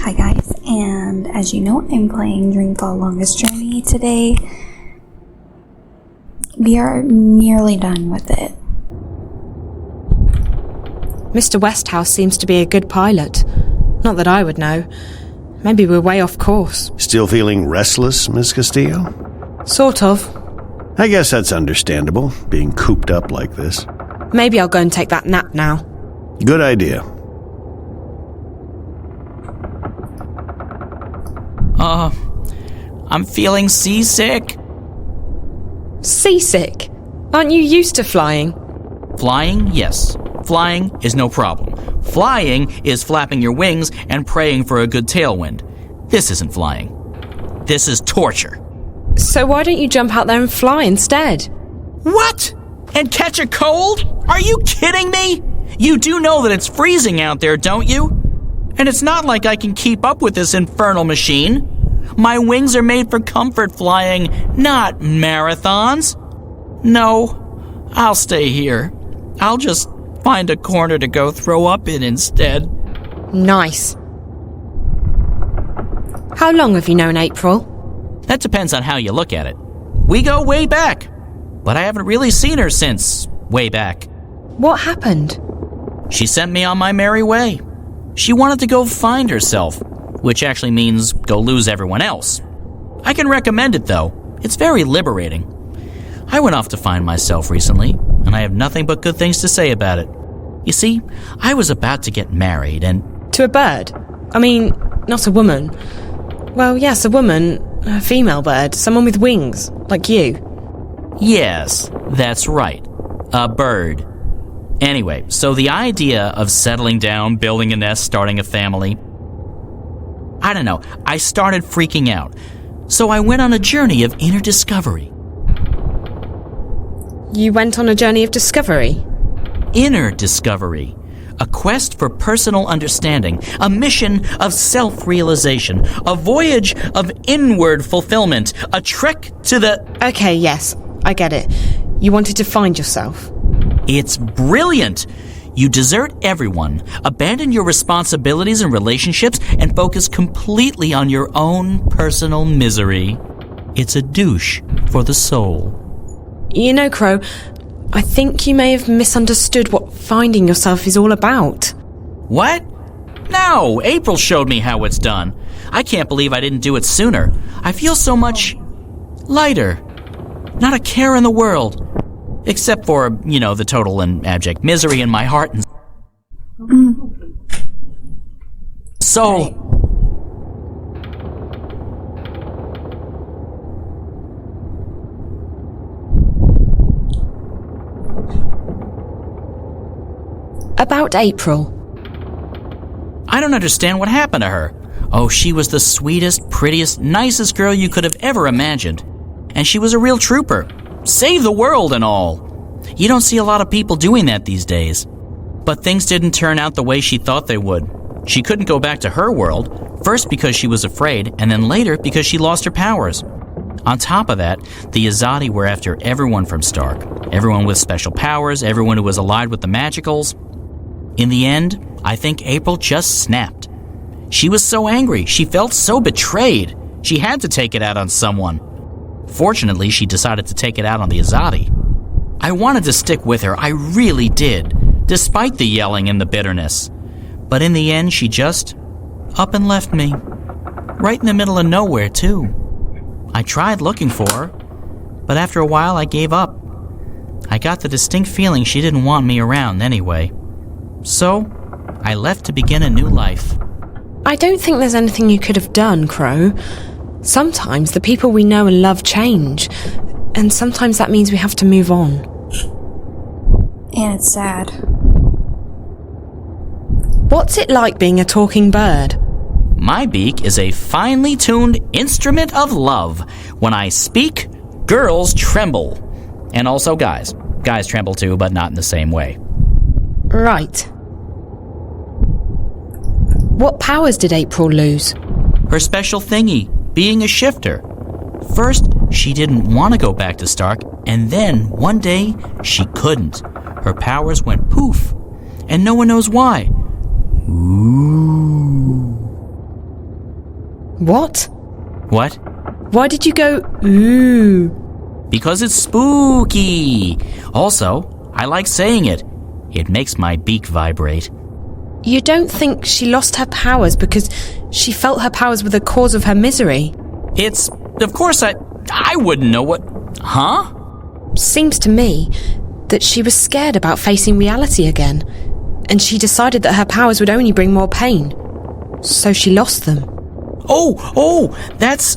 Hi guys, and as you know, I'm playing Dreamfall Longest Journey today. We are nearly done with it. Mr. Westhouse seems to be a good pilot. Not that I would know. Maybe we're way off course. Still feeling restless, Miss Castillo? Sort of. I guess that's understandable, being cooped up like this. Maybe I'll go and take that nap now. Good idea. I'm feeling seasick. Seasick? Aren't you used to flying? Flying? Yes. Flying is no problem. Flying is flapping your wings and praying for a good tailwind. This isn't flying. This is torture. So why don't you jump out there and fly instead? What? And catch a cold? Are you kidding me? You do know that it's freezing out there, don't you? And it's not like I can keep up with this infernal machine. My wings are made for comfort flying, not marathons. No, I'll stay here. I'll just find a corner to go throw up in instead. Nice. How long have you known April? That depends on how you look at it. We go way back, but I haven't really seen her since way back. What happened? She sent me on my merry way. She wanted to go find herself, which actually means go lose everyone else. I can recommend it, though. It's very liberating. I went off to find myself recently, and I have nothing but good things to say about it. You see, I was about to get married and... To a bird? I mean, not a woman. Well, yes, a woman. A female bird. Someone with wings, like you. Yes, that's right. A bird. Anyway, so the idea of settling down, building a nest, starting a family... I don't know, I started freaking out. So I went on a journey of inner discovery. You went on a journey of discovery? Inner discovery. A quest for personal understanding. A mission of self-realization. A voyage of inward fulfillment. A trek to the... Okay, yes, I get it. You wanted to find yourself. It's brilliant! You desert everyone, abandon your responsibilities and relationships, and focus completely on your own personal misery. It's a douche for the soul. You know, Crow, I think you may have misunderstood what finding yourself is all about. What? No, April showed me how it's done. I can't believe I didn't do it sooner. I feel so much lighter. Not a care in the world. Except for, the total and abject misery in my heart and soul. About April. I don't understand what happened to her. Oh, she was the sweetest, prettiest, nicest girl you could have ever imagined. And she was a real trooper. Save the world and all. You don't see a lot of people doing that these days. But things didn't turn out the way she thought they would. She couldn't go back to her world, first because she was afraid, and then later because she lost her powers. On top of that, the Azadi were after everyone from Stark. Everyone with special powers, everyone who was allied with the Magicals. In the end, I think April just snapped. She was so angry, she felt so betrayed. She had to take it out on someone. Fortunately, she decided to take it out on the Azadi. I wanted to stick with her, I really did, despite the yelling and the bitterness. But in the end, she just up and left me. Right in the middle of nowhere, too. I tried looking for her, but after a while I gave up. I got the distinct feeling she didn't want me around anyway. So, I left to begin a new life. I don't think there's anything you could have done, Crow. Sometimes the people we know and love change, and sometimes that means we have to move on. And it's sad. What's it like being a talking bird? My beak is a finely tuned instrument of love. When I speak, girls tremble. And also guys. Guys tremble too, but not in the same way. Right. What powers did April lose? Her special thingy, being a shifter. First, she didn't want to go back to Stark, and then, one day, she couldn't. Her powers went poof, and no one knows why. Ooh. What? What? Why did you go, ooh? Because it's spooky. Also, I like saying it. It makes my beak vibrate. You don't think she lost her powers because she felt her powers were the cause of her misery? It's... Of course I wouldn't know what... Huh? Seems to me that she was scared about facing reality again, and she decided that her powers would only bring more pain. So she lost them. Oh, that's,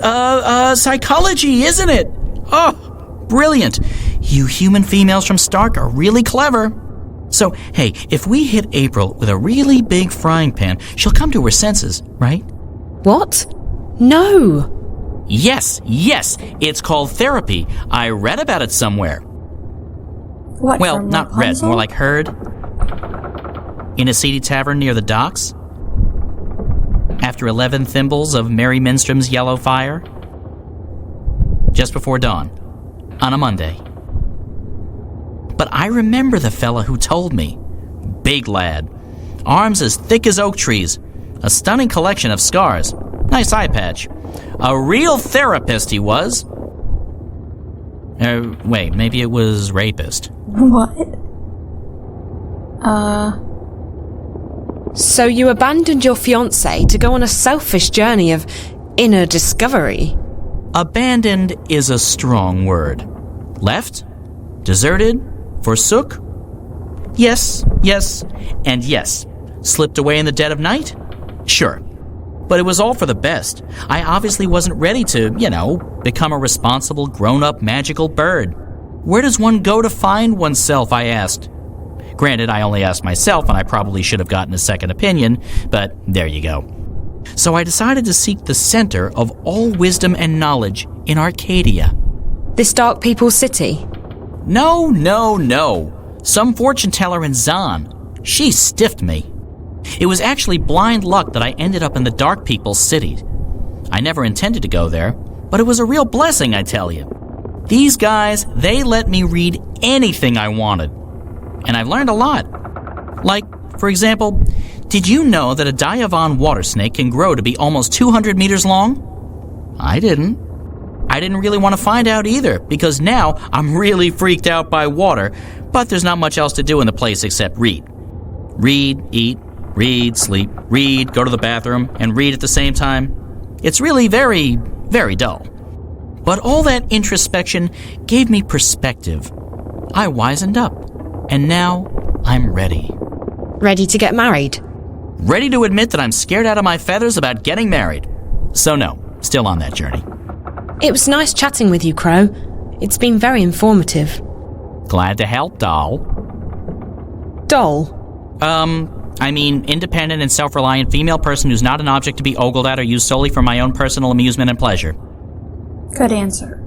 psychology, isn't it? Oh, brilliant. You human females from Stark are really clever. So, hey, if we hit April with a really big frying pan, she'll come to her senses, right? What? No! Yes, it's called therapy. I read about it somewhere. What? Well, from not read, Rapunzel? more like heard. In a seedy tavern near the docks. After 11 thimbles of Mary Minstrom's yellow fire. Just before dawn. On a Monday. But I remember the fella who told me. Big lad. Arms as thick as oak trees. A stunning collection of scars. Nice eye patch. A real therapist he was. Wait, maybe it was rapist. What? So you abandoned your fiancé to go on a selfish journey of inner discovery? Abandoned is a strong word. Left? Deserted? Forsook? Yes, and yes. Slipped away in the dead of night? Sure. But it was all for the best. I obviously wasn't ready to, become a responsible, grown-up, magical bird. Where does one go to find oneself, I asked. Granted, I only asked myself, and I probably should have gotten a second opinion, but there you go. So I decided to seek the center of all wisdom and knowledge in Arcadia. This Dark People's City? No. Some fortune teller in Zahn. She stiffed me. It was actually blind luck that I ended up in the Dark People's City. I never intended to go there, but it was a real blessing, I tell you. These guys, they let me read anything I wanted. And I've learned a lot. Like, for example, did you know that a Diavan water snake can grow to be almost 200 meters long? I didn't. I didn't really want to find out either, because now I'm really freaked out by water, but there's not much else to do in the place except read. Read, eat, read, sleep, read, go to the bathroom, and read at the same time. It's really very, very dull. But all that introspection gave me perspective. I wisened up, and now I'm ready. Ready to get married? Ready to admit that I'm scared out of my feathers about getting married. So no, still on that journey. It was nice chatting with you, Crow. It's been very informative. Glad to help, doll. Doll? I mean, independent and self-reliant female person who's not an object to be ogled at or used solely for my own personal amusement and pleasure. Good answer.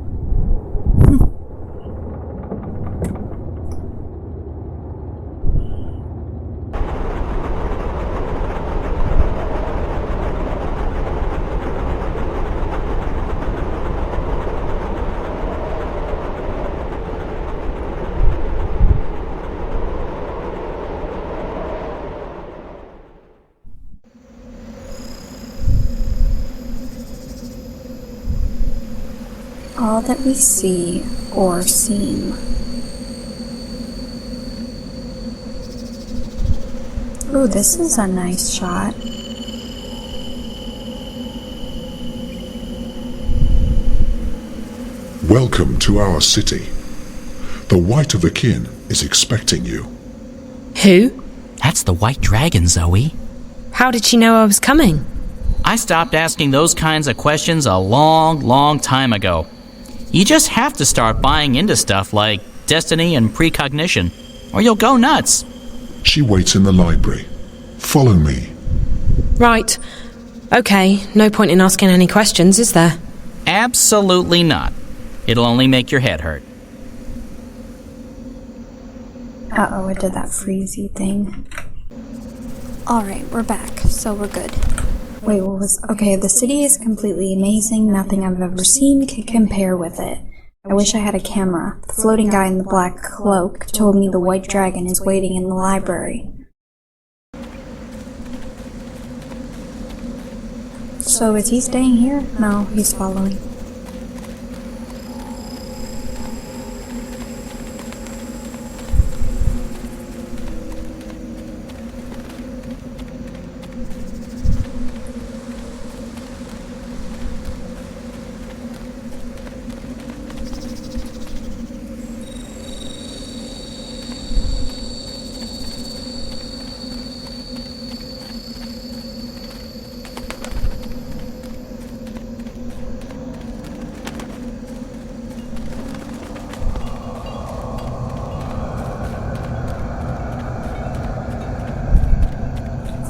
All that we see or seem. Ooh, this is a nice shot. Welcome to our city. The White of the Kin is expecting you. Who? That's the White Dragon, Zoe. How did she know I was coming? I stopped asking those kinds of questions a long time ago. You just have to start buying into stuff like destiny and precognition, or you'll go nuts. She waits in the library. Follow me. Right. Okay, no point in asking any questions, is there? Absolutely not. It'll only make your head hurt. Uh-oh, it did that freezy thing. Alright, we're back, so we're good. Wait, what was... Okay, the city is completely amazing. Nothing I've ever seen can compare with it. I wish I had a camera. The floating guy in the black cloak told me the White Dragon is waiting in the library. So is he staying here? No, he's following.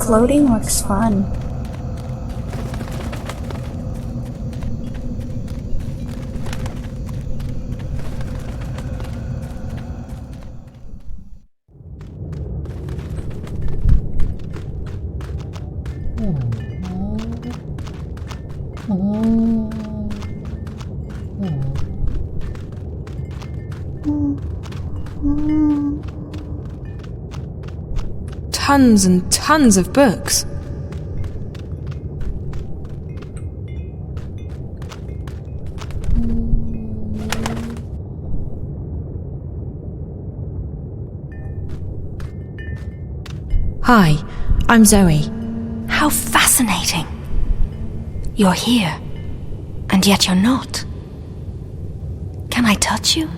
Floating looks fun. Tons and tons of books. Hi, I'm Zoe. How fascinating. You're here, and yet you're not. Can I touch you?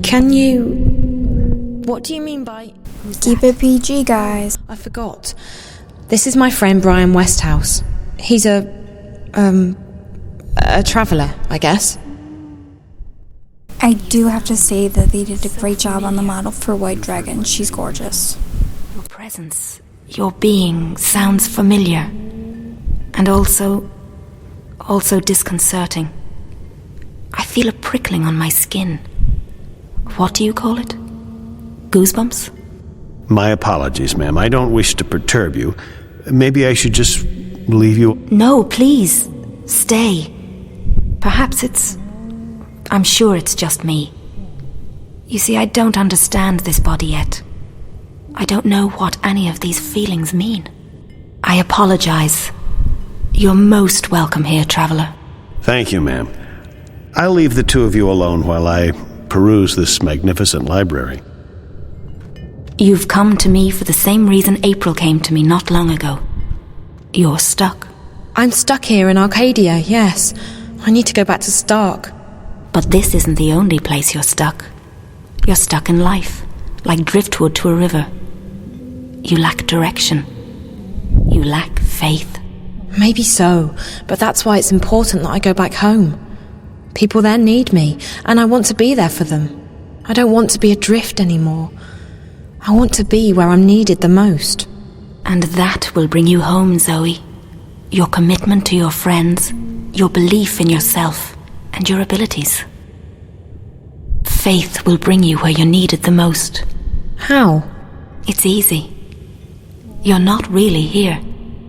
Can you... What do you mean by... Keep it PG, guys. I forgot. This is my friend Brian Westhouse. He's a traveller, I guess. I do have to say that they did a great job on the model for White Dragon. She's gorgeous. Your presence, your being sounds familiar. And also disconcerting. I feel a prickling on my skin. What do you call it? Goosebumps? My apologies, ma'am. I don't wish to perturb you. Maybe I should just leave you... No, please. Stay. Perhaps I'm sure it's just me. You see, I don't understand this body yet. I don't know what any of these feelings mean. I apologize. You're most welcome here, traveler. Thank you, ma'am. I'll leave the two of you alone while I peruse this magnificent library. You've come to me for the same reason April came to me not long ago. You're stuck. I'm stuck here in Arcadia, yes. I need to go back to Stark. But this isn't the only place you're stuck. You're stuck in life, like driftwood to a river. You lack direction. You lack faith. Maybe so, but that's why it's important that I go back home. People there need me, and I want to be there for them. I don't want to be adrift anymore. I want to be where I'm needed the most. And that will bring you home, Zoe. Your commitment to your friends, your belief in yourself, and your abilities. Faith will bring you where you're needed the most. How? It's easy. You're not really here.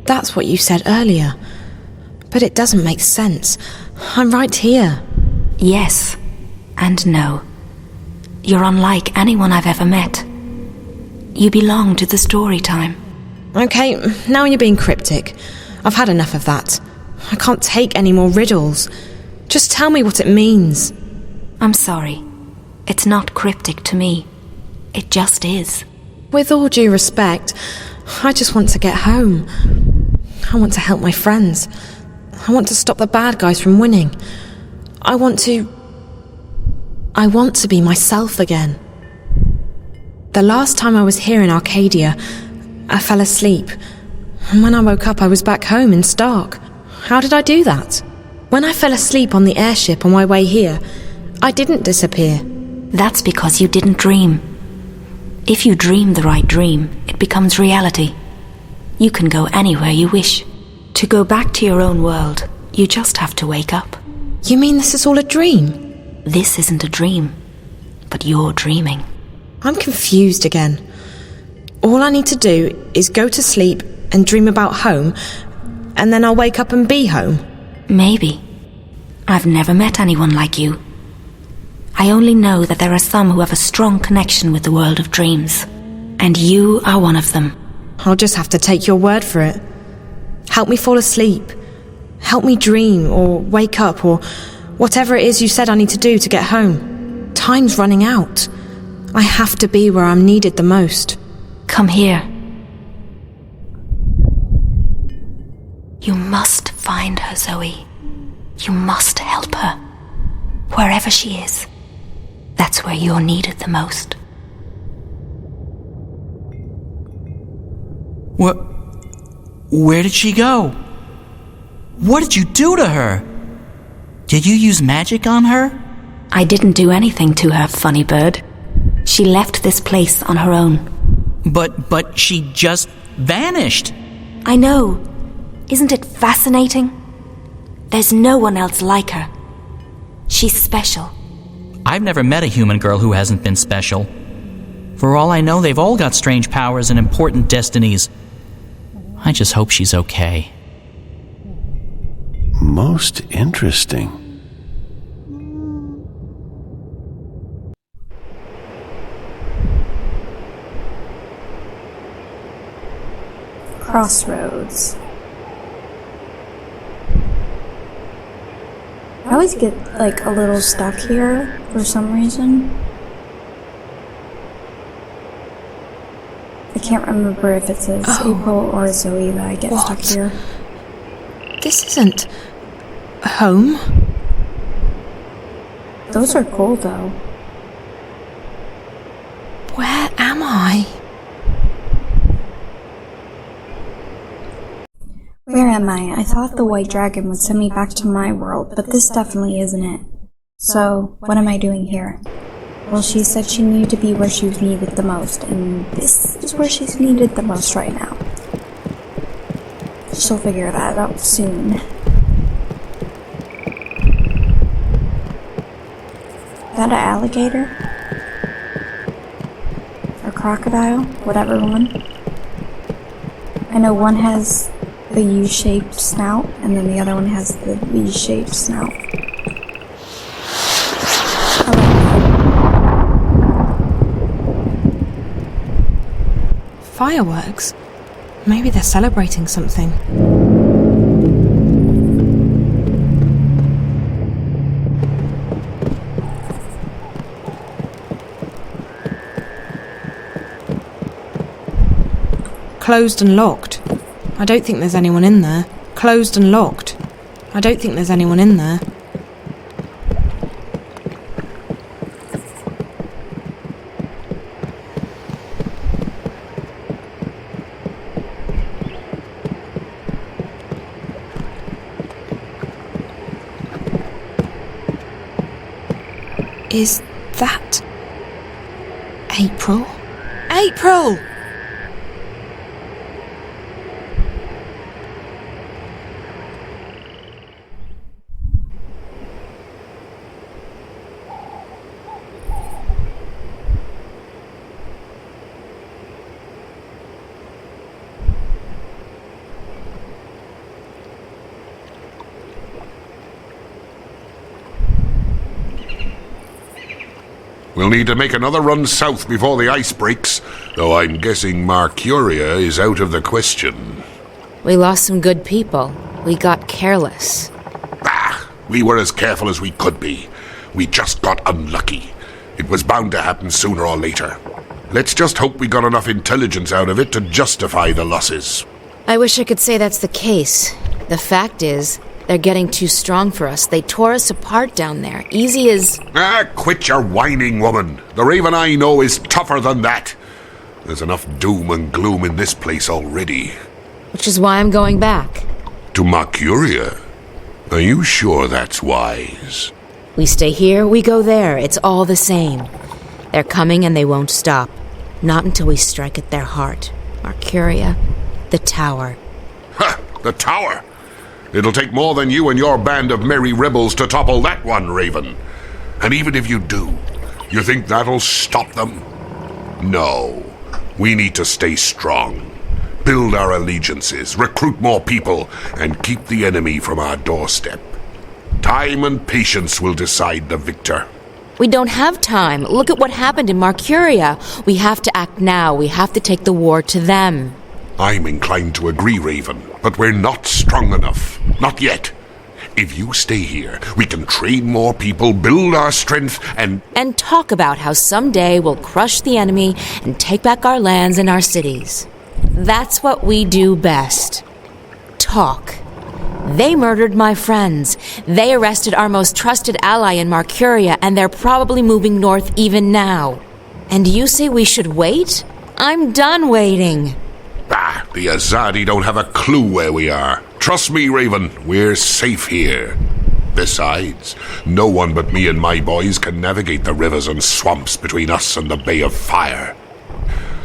That's what you said earlier. But it doesn't make sense. I'm right here. Yes, and no. You're unlike anyone I've ever met. You belong to the story time. Okay, now you're being cryptic. I've had enough of that. I can't take any more riddles. Just tell me what it means. I'm sorry. It's not cryptic to me. It just is. With all due respect, I just want to get home. I want to help my friends. I want to stop the bad guys from winning. I want to be myself again. The last time I was here in Arcadia, I fell asleep. And when I woke up, I was back home in Stark. How did I do that? When I fell asleep on the airship on my way here, I didn't disappear. That's because you didn't dream. If you dream the right dream, it becomes reality. You can go anywhere you wish. To go back to your own world, you just have to wake up. You mean this is all a dream? This isn't a dream, but you're dreaming. I'm confused again. All I need to do is go to sleep and dream about home, and then I'll wake up and be home. Maybe. I've never met anyone like you. I only know that there are some who have a strong connection with the world of dreams. And you are one of them. I'll just have to take your word for it. Help me fall asleep. Help me dream, or wake up, or whatever it is you said I need to do to get home. Time's running out. I have to be where I'm needed the most. Come here. You must find her, Zoe. You must help her. Wherever she is, that's where you're needed the most. Where did she go? What did you do to her? Did you use magic on her? I didn't do anything to her, funny bird. She left this place on her own. But she just vanished. I know. Isn't it fascinating? There's no one else like her. She's special. I've never met a human girl who hasn't been special. For all I know, they've all got strange powers and important destinies. I just hope she's okay. Most interesting. Crossroads. I always get, like, a little stuck here for some reason. I can't remember if it says April or Zoe that I get stuck here. This isn't... home? Those are cool, though. Where am I? Where am I? I thought the white dragon would send me back to my world, but this definitely isn't it. So, what am I doing here? Well, she said she needed to be where she was needed the most, and this is where she's needed the most right now. She'll figure that out soon. Is that an alligator? Or crocodile? Whatever one. I know one has the U-shaped snout, and then the other one has the V-shaped snout. Fireworks? Maybe they're celebrating something. Closed and locked. I don't think there's anyone in there. Closed and locked. I don't think there's anyone in there. Is that... April? April! We'll need to make another run south before the ice breaks, though I'm guessing Mercuria is out of the question. We lost some good people. We got careless. We were as careful as we could be. We just got unlucky. It was bound to happen sooner or later. Let's just hope we got enough intelligence out of it to justify the losses. I wish I could say that's the case. The fact is, they're getting too strong for us. They tore us apart down there. Easy as... Quit your whining, woman. The Raven I know is tougher than that. There's enough doom and gloom in this place already. Which is why I'm going back. To Mercuria? Are you sure that's wise? We stay here, we go there. It's all the same. They're coming and they won't stop. Not until we strike at their heart. Mercuria, the tower. Ha! The tower? It'll take more than you and your band of merry rebels to topple that one, Raven. And even if you do, you think that'll stop them? No. We need to stay strong. Build our allegiances, recruit more people, and keep the enemy from our doorstep. Time and patience will decide the victor. We don't have time. Look at what happened in Mercuria. We have to act now. We have to take the war to them. I'm inclined to agree, Raven, but we're not strong enough. Not yet. If you stay here, we can train more people, build our strength, and talk about how someday we'll crush the enemy and take back our lands and our cities. That's what we do best. Talk. They murdered my friends. They arrested our most trusted ally in Marcuria, and they're probably moving north even now. And you say we should wait? I'm done waiting. The Azadi don't have a clue where we are. Trust me, Raven, we're safe here. Besides, no one but me and my boys can navigate the rivers and swamps between us and the Bay of Fire.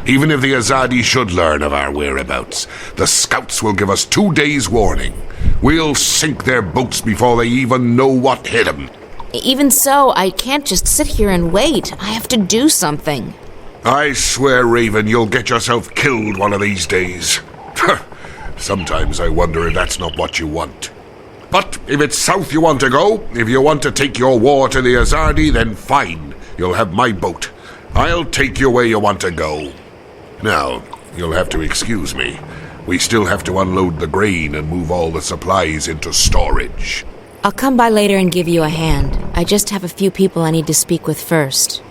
Even if the Azadi should learn of our whereabouts, the scouts will give us 2 days' warning. We'll sink their boats before they even know what hit them. Even so, I can't just sit here and wait. I have to do something. I swear, Raven, you'll get yourself killed one of these days. Sometimes I wonder if that's not what you want. But if it's south you want to go, if you want to take your war to the Azadi, then fine. You'll have my boat. I'll take you where you want to go. Now, you'll have to excuse me. We still have to unload the grain and move all the supplies into storage. I'll come by later and give you a hand. I just have a few people I need to speak with first.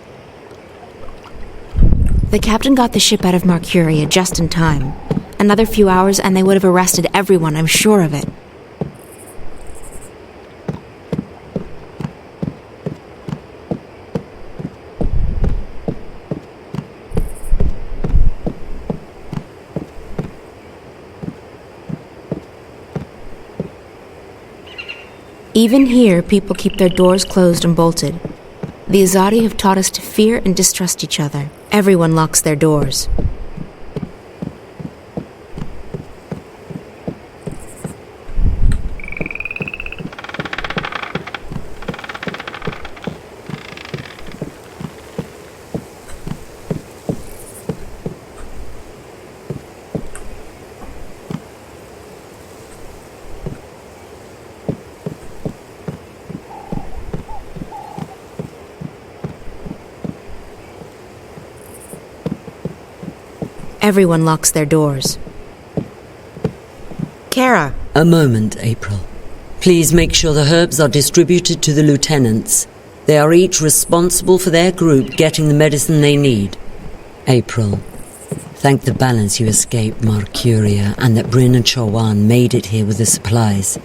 The captain got the ship out of Marcuria just in time. Another few hours and they would have arrested everyone, I'm sure of it. Even here, people keep their doors closed and bolted. The Azadi have taught us to fear and distrust each other. Everyone locks their doors. Everyone locks their doors. Kara. A moment, April. Please make sure the herbs are distributed to the lieutenants. They are each responsible for their group getting the medicine they need. April, thank the balance you escaped Marcuria and that Bryn and Chawan made it here with the supplies.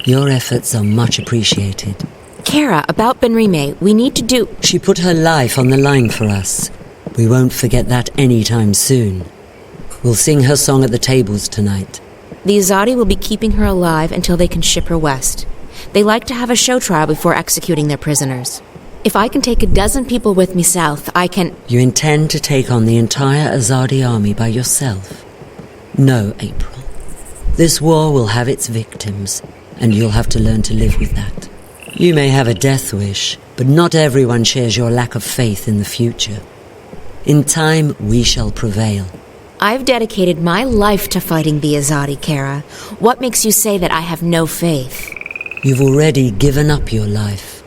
Your efforts are much appreciated. Kara, about Benrime, we need to do... She put her life on the line for us. We won't forget that anytime soon. We'll sing her song at the tables tonight. The Azadi will be keeping her alive until they can ship her west. They like to have a show trial before executing their prisoners. If I can take 12 people with me south, I can... You intend to take on the entire Azadi army by yourself? No, April. This war will have its victims, and you'll have to learn to live with that. You may have a death wish, but not everyone shares your lack of faith in the future. In time, we shall prevail. I've dedicated my life to fighting the Azadi, Kara. What makes you say that I have no faith? You've already given up your life.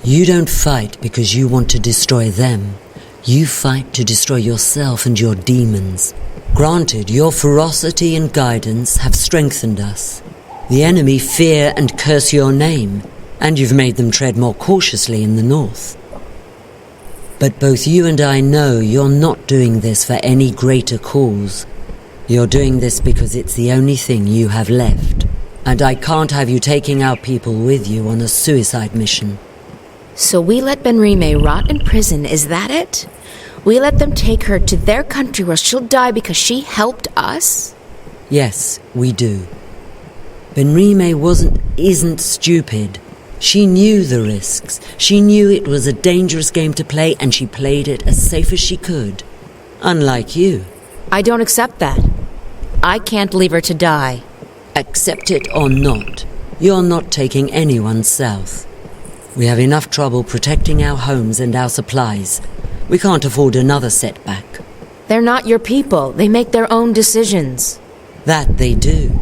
You don't fight because you want to destroy them. You fight to destroy yourself and your demons. Granted, your ferocity and guidance have strengthened us. The enemy fear and curse your name, and you've made them tread more cautiously in the north. But both you and I know you're not doing this for any greater cause. You're doing this because it's the only thing you have left. And I can't have you taking our people with you on a suicide mission. So we let Benrime rot in prison, is that it? We let them take her to their country where she'll die because she helped us? Yes, we do. Benrime isn't stupid. She knew the risks. She knew it was a dangerous game to play, and she played it as safe as she could. Unlike you. I don't accept that. I can't leave her to die. Accept it or not, you're not taking anyone south. We have enough trouble protecting our homes and our supplies. We can't afford another setback. They're not your people. They make their own decisions. That they do.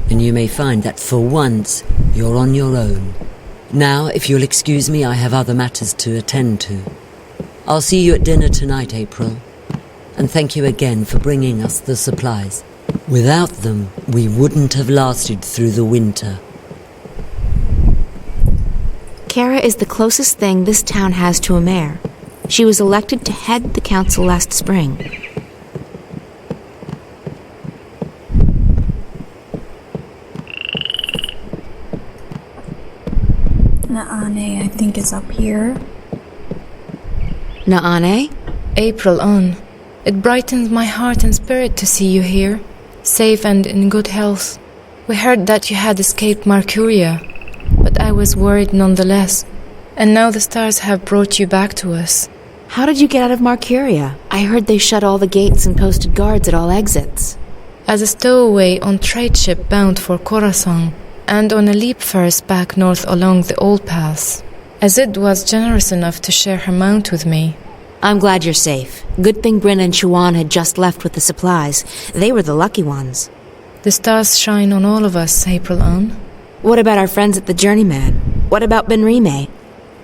And you may find that for once, you're on your own. Now, if you'll excuse me, I have other matters to attend to. I'll see you at dinner tonight, April. And thank you again for bringing us the supplies. Without them, we wouldn't have lasted through the winter. Kara is the closest thing this town has to a mayor. She was elected to head the council last spring. Naane, I think, is up here. Naane? April on. It brightens my heart and spirit to see you here, safe and in good health. We heard that you had escaped Mercuria, but I was worried nonetheless. And now the stars have brought you back to us. How did you get out of Mercuria? I heard they shut all the gates and posted guards at all exits. As a stowaway on trade ship bound for Khorasan, and on a leap first back north along the old paths. Azid was generous enough to share her mount with me. I'm glad you're safe. Good thing Bryn and Chuan had just left with the supplies. They were the lucky ones. The stars shine on all of us, April on. What about our friends at the Journeyman? What about Benrime?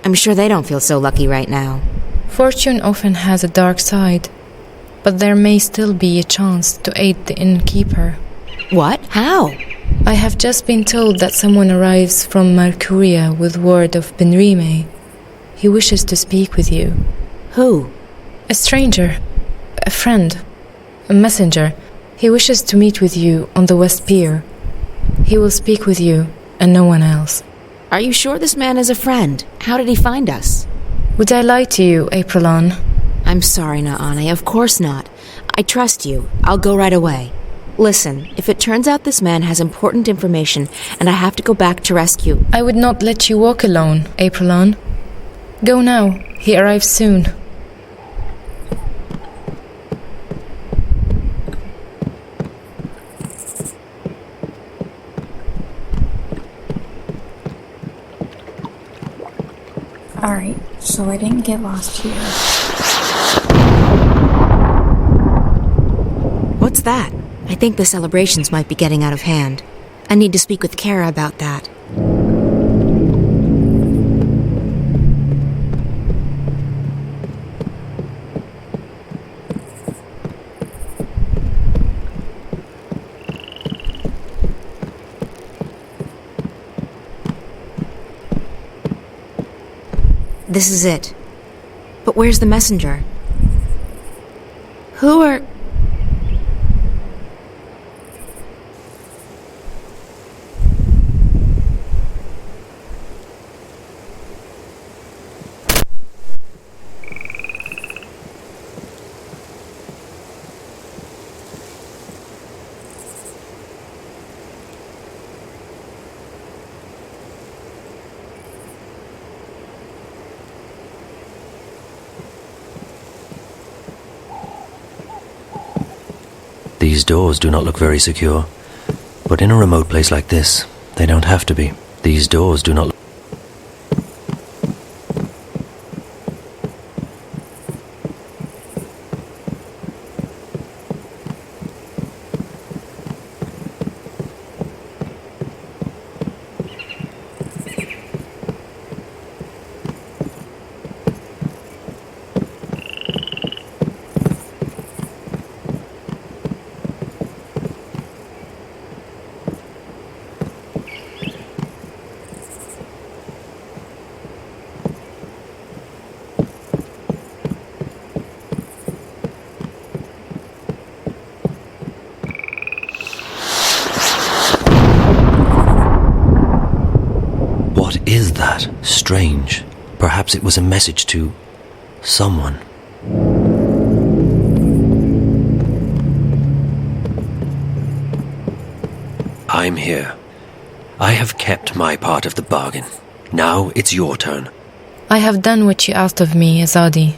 I'm sure they don't feel so lucky right now. Fortune often has a dark side, but there may still be a chance to aid the innkeeper. What? How? I have just been told that someone arrives from Mercuria with word of Benrime. He wishes to speak with you. Who? A stranger. A friend. A messenger. He wishes to meet with you on the West Pier. He will speak with you and no one else. Are you sure this man is a friend? How did he find us? Would I lie to you, Aprilon? I'm sorry, Naane. Of course not. I trust you. I'll go right away. Listen, if it turns out this man has important information and I have to go back to rescue... I would not let you walk alone, Aprilon. Go now. He arrives soon. Alright, so I didn't get lost here. What's that? I think the celebrations might be getting out of hand. I need to speak with Kara about that. This is it. But where's the messenger? Who are... These doors do not look very secure, but in a remote place like this, they don't have to be. These doors do not look... What is that? Strange. Perhaps it was a message to... someone. I'm here. I have kept my part of the bargain. Now it's your turn. I have done what you asked of me, Azadi.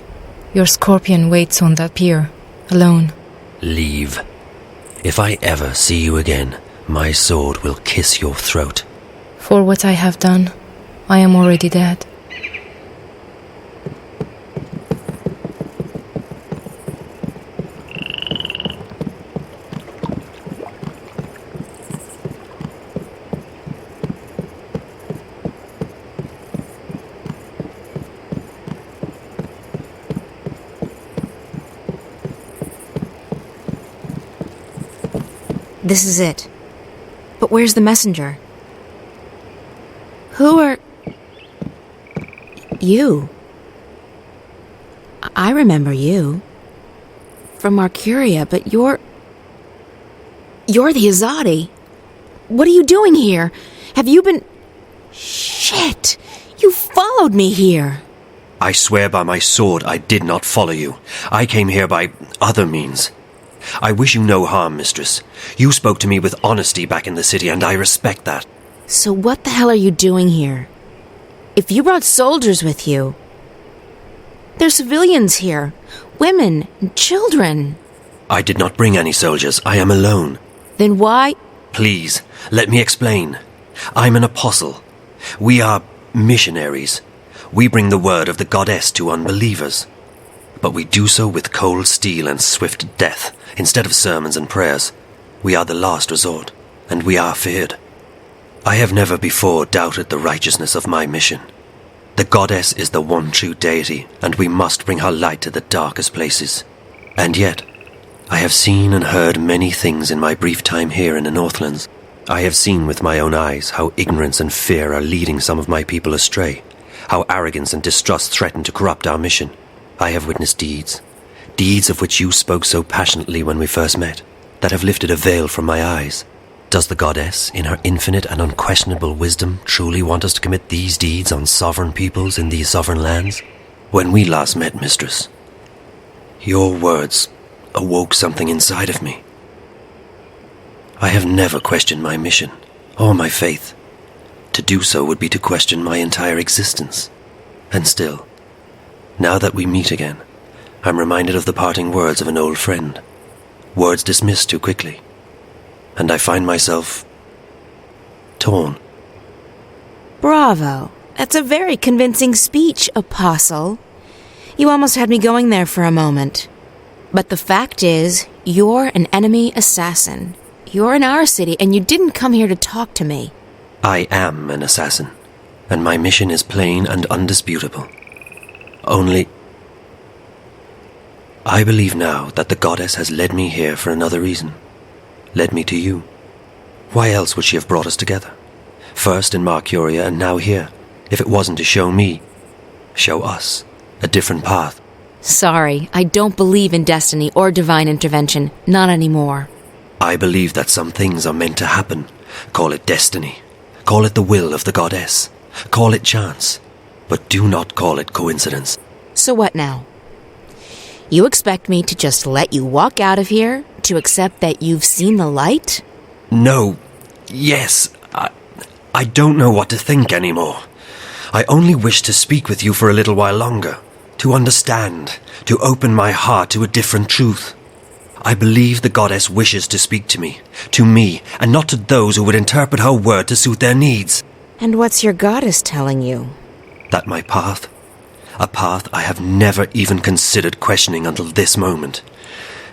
Your scorpion waits on that pier, alone. Leave. If I ever see you again, my sword will kiss your throat. For what I have done, I am already dead. This is it. But where's the messenger? Who are... You. I remember you. From Marcuria, but you're the Azadi. What are you doing here? Have you been... Shit! You followed me here! I swear by my sword I did not follow you. I came here by other means. I wish you no harm, mistress. You spoke to me with honesty back in the city, and I respect that. So what the hell are you doing here? If you brought soldiers with you... There's civilians here. Women and children. I did not bring any soldiers. I am alone. Then why... Please, let me explain. I'm an apostle. We are missionaries. We bring the word of the goddess to unbelievers. But we do so with cold steel and swift death, instead of sermons and prayers. We are the last resort, and we are feared. I have never before doubted the righteousness of my mission. The goddess is the one true deity, and we must bring her light to the darkest places. And yet, I have seen and heard many things in my brief time here in the Northlands. I have seen with my own eyes how ignorance and fear are leading some of my people astray, how arrogance and distrust threaten to corrupt our mission. I have witnessed deeds of which you spoke so passionately when we first met, that have lifted a veil from my eyes. Does the goddess, in her infinite and unquestionable wisdom, truly want us to commit these deeds on sovereign peoples in these sovereign lands? When we last met, mistress, your words awoke something inside of me. I have never questioned my mission, or my faith. To do so would be to question my entire existence. And still, now that we meet again, I'm reminded of the parting words of an old friend. Words dismissed too quickly. And I find myself... torn. Bravo. That's a very convincing speech, Apostle. You almost had me going there for a moment. But the fact is, you're an enemy assassin. You're in our city, and you didn't come here to talk to me. I am an assassin, and my mission is plain and undisputable. Only... I believe now that the goddess has led me here for another reason. Led me to you. Why else would she have brought us together? First in Marcuria and now here, if it wasn't to show me, show us, a different path. Sorry, I don't believe in destiny or divine intervention. Not anymore. I believe that some things are meant to happen. Call it destiny. Call it the will of the goddess. Call it chance. But do not call it coincidence. So what now? You expect me to just let you walk out of here? To accept that you've seen the light? No. Yes. I don't know what to think anymore. I only wish to speak with you for a little while longer. To understand. To open my heart to a different truth. I believe the goddess wishes to speak to me, and not to those who would interpret her word to suit their needs. And what's your goddess telling you? That my path, a path I have never even considered questioning until this moment,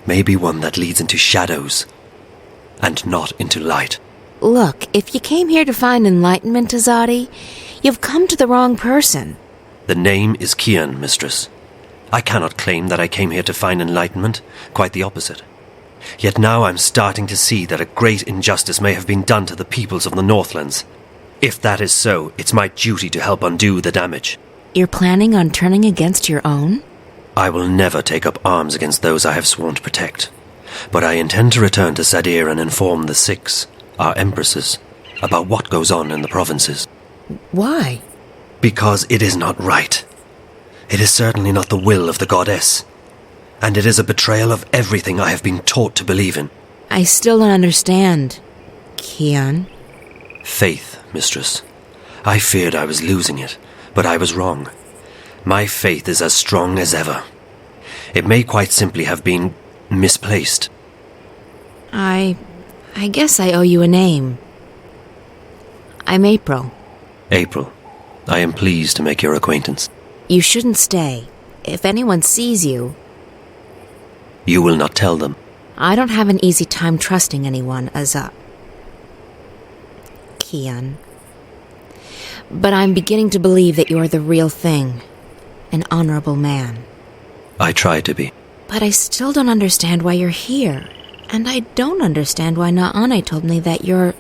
may be one that leads into shadows, and not into light. Look, if you came here to find enlightenment, Azadi, you've come to the wrong person. The name is Kian, mistress. I cannot claim that I came here to find enlightenment, quite the opposite. Yet now I'm starting to see that a great injustice may have been done to the peoples of the Northlands. If that is so, it's my duty to help undo the damage. You're planning on turning against your own? I will never take up arms against those I have sworn to protect. But I intend to return to Sadir and inform the Six, our empresses, about what goes on in the provinces. Why? Because it is not right. It is certainly not the will of the goddess. And it is a betrayal of everything I have been taught to believe in. I still don't understand, Kian. Faith, mistress. I feared I was losing it, but I was wrong. My faith is as strong as ever. It may quite simply have been misplaced. I guess I owe you a name. I'm April. April, I am pleased to make your acquaintance. You shouldn't stay. If anyone sees you... You will not tell them. I don't have an easy time trusting anyone, Kian. But I'm beginning to believe that you're the real thing. An honorable man. I try to be. But I still don't understand why you're here. And I don't understand why Naane told me that you're...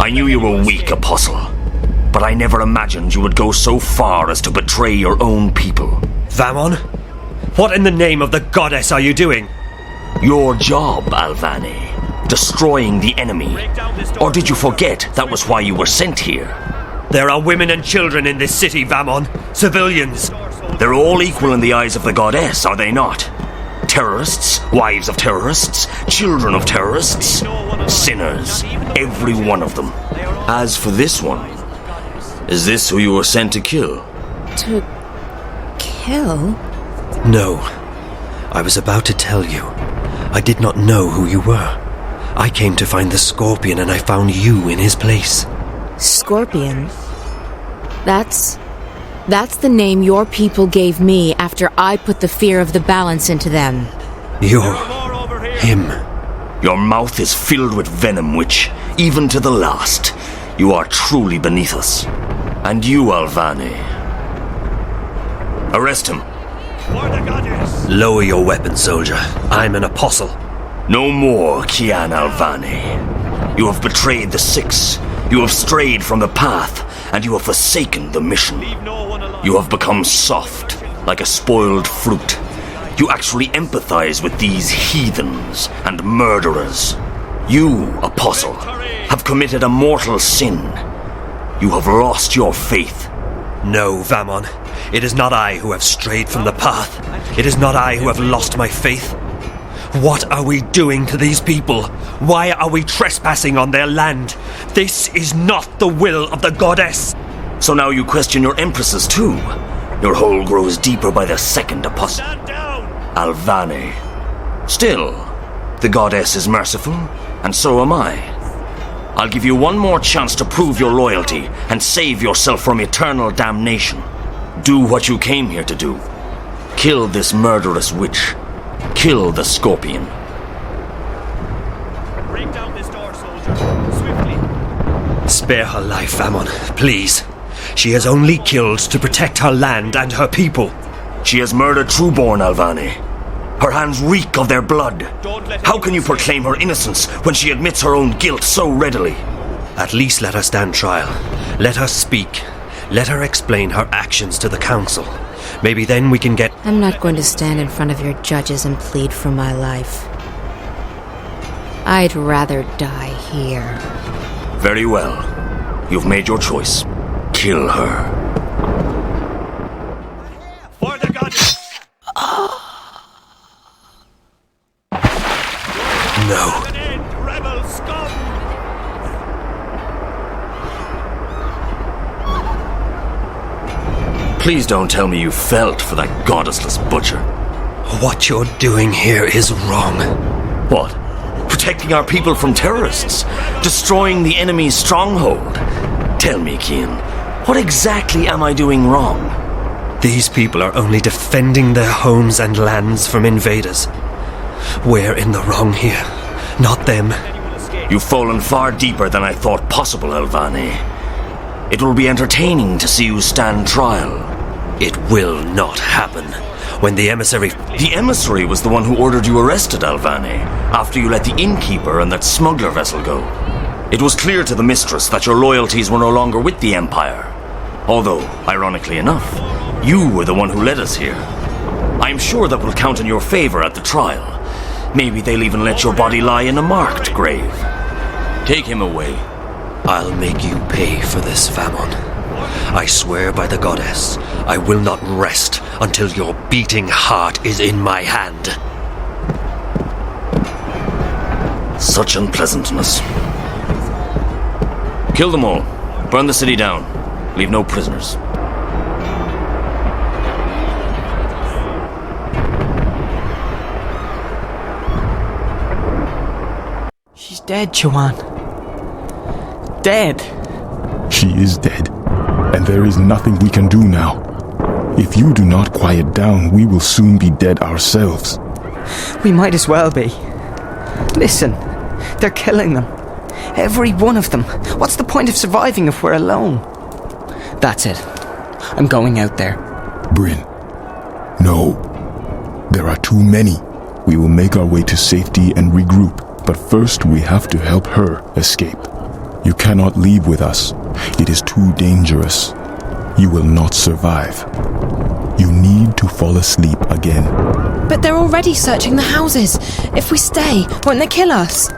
I knew you were weak, Apostle, but I never imagined you would go so far as to betray your own people. Vamon? What in the name of the goddess are you doing? Your job, Alvane. Destroying the enemy. Or did you forget that was why you were sent here? There are women and children in this city, Vamon. Civilians. They're all equal in the eyes of the goddess, are they not? Terrorists, wives of terrorists, children of terrorists, sinners, every one of them. As for this one, is this who you were sent to kill? To kill? No. I was about to tell you. I did not know who you were. I came to find the Scorpion and I found you in his place. Scorpion? That's the name your people gave me after I put the fear of the balance into them. You're him. Your mouth is filled with venom which, even to the last, you are truly beneath us. And you, Alvane. Arrest him. Lower your weapon, soldier. I'm an apostle. No more, Kian Alvane. You have betrayed the Six. You have strayed from the path, and you have forsaken the mission. You have become soft, like a spoiled fruit. You actually empathize with these heathens and murderers. You, Apostle, have committed a mortal sin. You have lost your faith. No, Vamon. It is not I who have strayed from the path. It is not I who have lost my faith. What are we doing to these people? Why are we trespassing on their land? This is not the will of the goddess. So now you question your empresses too. Your hole grows deeper by the second, Apostle. Alvane. Still, the goddess is merciful, and so am I. I'll give you one more chance to prove your loyalty and save yourself from eternal damnation. Do what you came here to do. Kill this murderous witch. Kill the Scorpion. Break down this door, soldier. Swiftly. Spare her life, Vamon, please. She has only killed to protect her land and her people. She has murdered Trueborn, Alvane. Her hands reek of their blood. How can you proclaim her innocence when she admits her own guilt so readily? At least let her stand trial. Let her speak. Let her explain her actions to the council. Maybe then we can get... I'm not going to stand in front of your judges and plead for my life. I'd rather die here. Very well. You've made your choice. Kill her. For the goddess! No. Rebel scum! Please don't tell me you felt for that goddessless butcher. What you're doing here is wrong. What? Protecting our people from terrorists? Destroying the enemy's stronghold? Tell me, Kian, what exactly am I doing wrong? These people are only defending their homes and lands from invaders. We're in the wrong here, not them. You've fallen far deeper than I thought possible, Alvane. It will be entertaining to see you stand trial. It will not happen. When the emissary... The emissary was the one who ordered you arrested, Alvane, after you let the innkeeper and that smuggler vessel go. It was clear to the mistress that your loyalties were no longer with the Empire. Although, ironically enough, you were the one who led us here. I'm sure that will count in your favor at the trial. Maybe they'll even let your body lie in a marked grave. Take him away. I'll make you pay for this, Vamon. I swear by the goddess, I will not rest until your beating heart is in my hand. Such unpleasantness. Kill them all. Burn the city down. Leave no prisoners. She's dead, Joanne. Dead. She is dead, and there is nothing we can do now. If you do not quiet down, we will soon be dead ourselves. We might as well be. Listen, they're killing them. Every one of them. What's the point of surviving if we're alone? That's it. I'm going out there. Bryn, no. There are too many. We will make our way to safety and regroup, but first we have to help her escape. You cannot leave with us. It is too dangerous. You will not survive. You need to fall asleep again. But they're already searching the houses. If we stay, won't they kill us?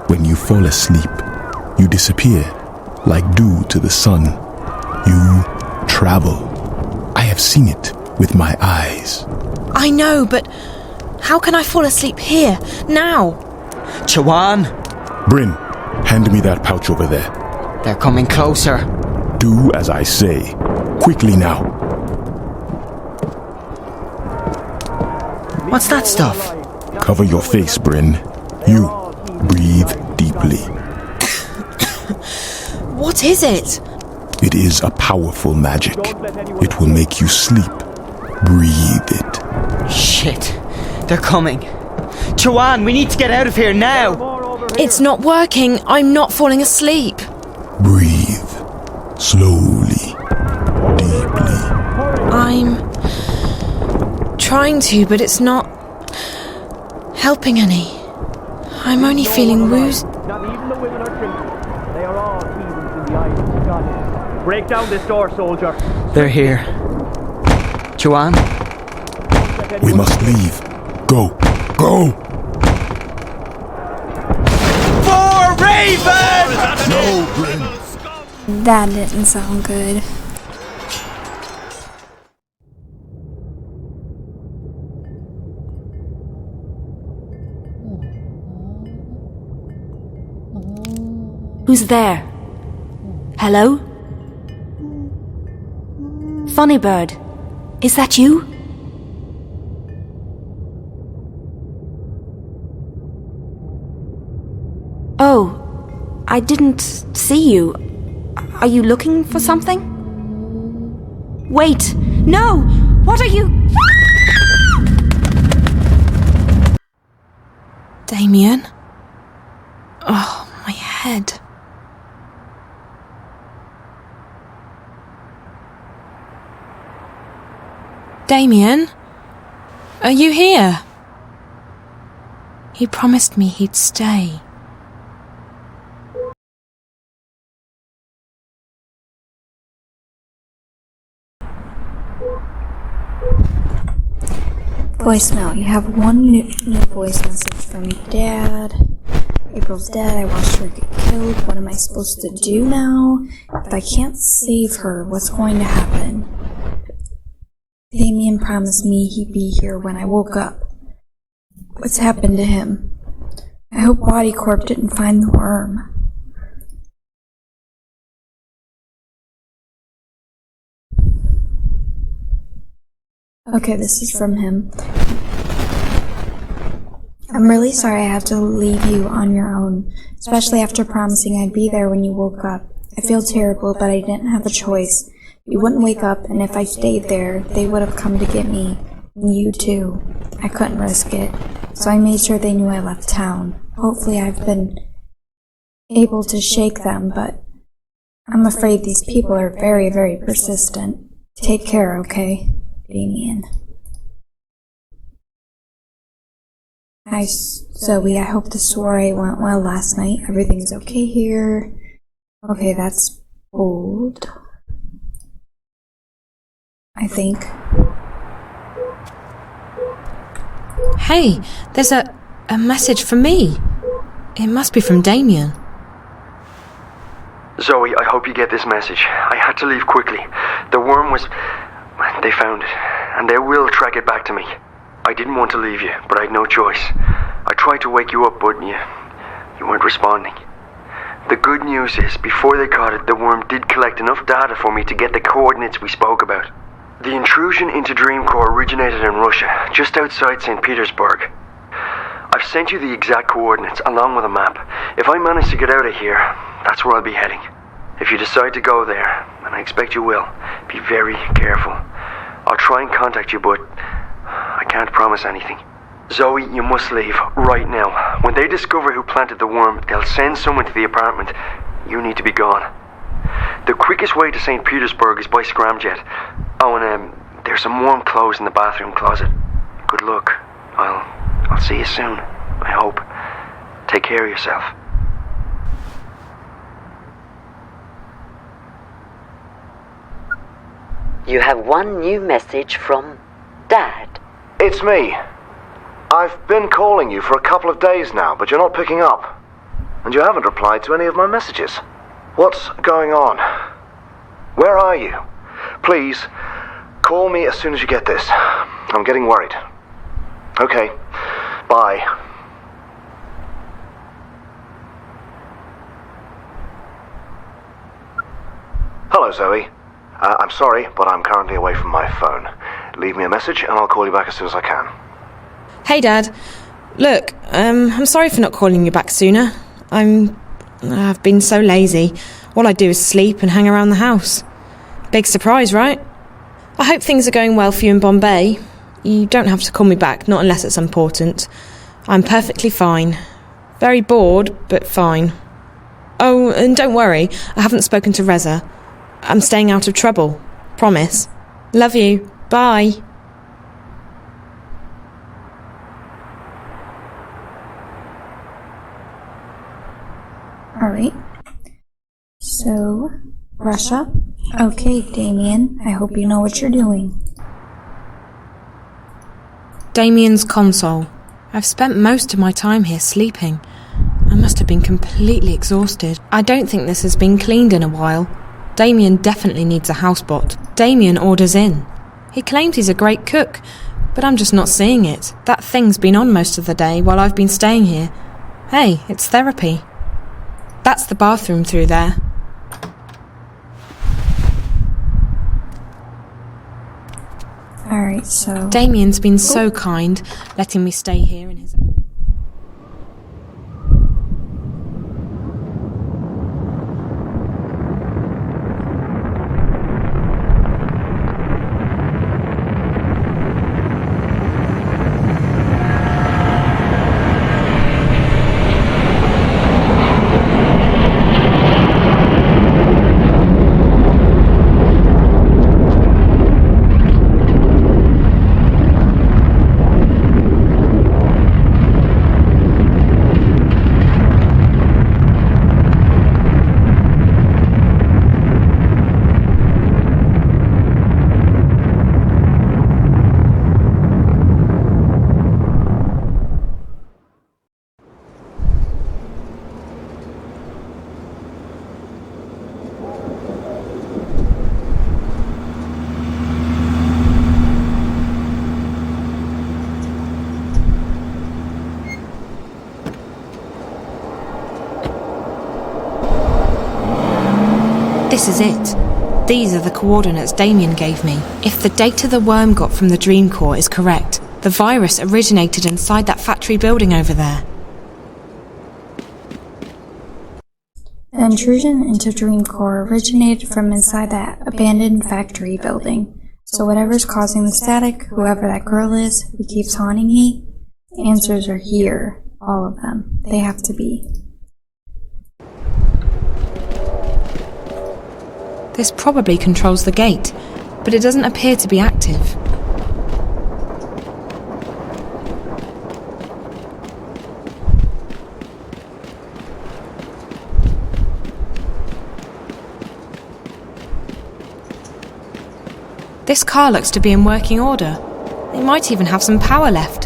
When you fall asleep, you disappear, like dew to the sun. You travel. I have seen it with my eyes. I know, but how can I fall asleep here, now? Chawan! Bryn, hand me that pouch over there. They're coming closer. Do as I say. Quickly now. What's that stuff? Cover your face, Bryn. You, breathe deeply. What is it? It is a powerful magic. It will make you sleep. Breathe it. Shit. They're coming. Chawan, we need to get out of here now. It's not working. I'm not falling asleep. Breathe. Slowly. Deeply. I'm trying to, but it's not helping any. I'm only feeling woozy. Not even the women are drinking. They are all heathens in the eyes of God. Break down this door, soldier. They're here. Chawan? We must leave. Go. Go! For Raven! No, Bryn. That didn't sound good. Who's there? Hello? Funny Bird, is that you? Oh, I didn't see you. Are you looking for something? Wait, no! What are you? Damien? Oh, my head. Damien? Are you here? He promised me he'd stay. Voicemail. You have one new voice message from Dad. April's dead. I watched her get killed. What am I supposed to do now? If I can't save her, what's going to happen? Damien promised me he'd be here when I woke up. What's happened to him? I hope Body Corp didn't find the worm. Okay, this is from him. I'm really sorry I have to leave you on your own, especially after promising I'd be there when you woke up. I feel terrible, but I didn't have a choice. You wouldn't wake up, and if I stayed there, they would have come to get me. And you too. I couldn't risk it, so I made sure they knew I left town. Hopefully I've been able to shake them, but I'm afraid these people are very, very persistent. Take care, okay? Damien. Hi, Zoe. I hope the soiree went well last night. Everything's okay here. Okay, that's old. I think. Hey, there's a message for me. It must be from Damien. Zoe, I hope you get this message. I had to leave quickly. The worm was... They found it, and they will track it back to me. I didn't want to leave you, but I had no choice. I tried to wake you up, but you weren't responding. The good news is, before they caught it, the worm did collect enough data for me to get the coordinates we spoke about. The intrusion into Dreamcore originated in Russia, just outside St. Petersburg. I've sent you the exact coordinates, along with a map. If I manage to get out of here, that's where I'll be heading. If you decide to go there, and I expect you will, be very careful. I'll try and contact you, but I can't promise anything. Zoe, you must leave, right now. When they discover who planted the worm, they'll send someone to the apartment. You need to be gone. The quickest way to St. Petersburg is by scramjet. Oh, and there's some warm clothes in the bathroom closet. Good luck. I'll see you soon, I hope. Take care of yourself. You have one new message from Dad. It's me. I've been calling you for a couple of days now, but you're not picking up. And you haven't replied to any of my messages. What's going on? Where are you? Please, call me as soon as you get this. I'm getting worried. Okay, bye. Hello, Zoe. I'm sorry, but I'm currently away from my phone. Leave me a message and I'll call you back as soon as I can. Hey, Dad. Look, I'm sorry for not calling you back sooner. I've been so lazy. All I do is sleep and hang around the house. Big surprise, right? I hope things are going well for you in Bombay. You don't have to call me back, not unless it's important. I'm perfectly fine. Very bored, but fine. Oh, and don't worry, I haven't spoken to Reza. I'm staying out of trouble. Promise. Love you. Bye. Alright. So, Russia? Okay, Damien, I hope you know what you're doing. Damien's console. I've spent most of my time here sleeping. I must have been completely exhausted. I don't think this has been cleaned in a while. Damien definitely needs a housebot. Damien orders in. He claims he's a great cook, but I'm just not seeing it. That thing's been on most of the day while I've been staying here. Hey, it's therapy. That's the bathroom through there. Alright, so... Damien's been so kind, letting me stay here in his... This is it. These are the coordinates Damien gave me. If the data the worm got from the Dream Core is correct, the virus originated inside that factory building over there. The intrusion into Dream Core originated from inside that abandoned factory building. So whatever's causing the static, whoever that girl is who keeps haunting me, the answers are here. All of them. They have to be. This probably controls the gate, but it doesn't appear to be active. This car looks to be in working order. It might even have some power left,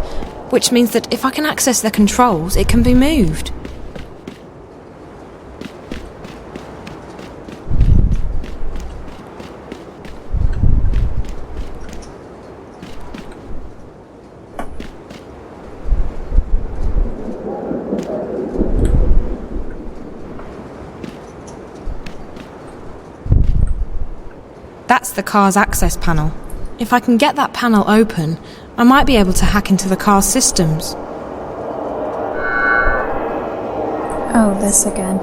which means that if I can access the controls, it can be moved. That's the car's access panel. If I can get that panel open, I might be able to hack into the car's systems. Oh, this again.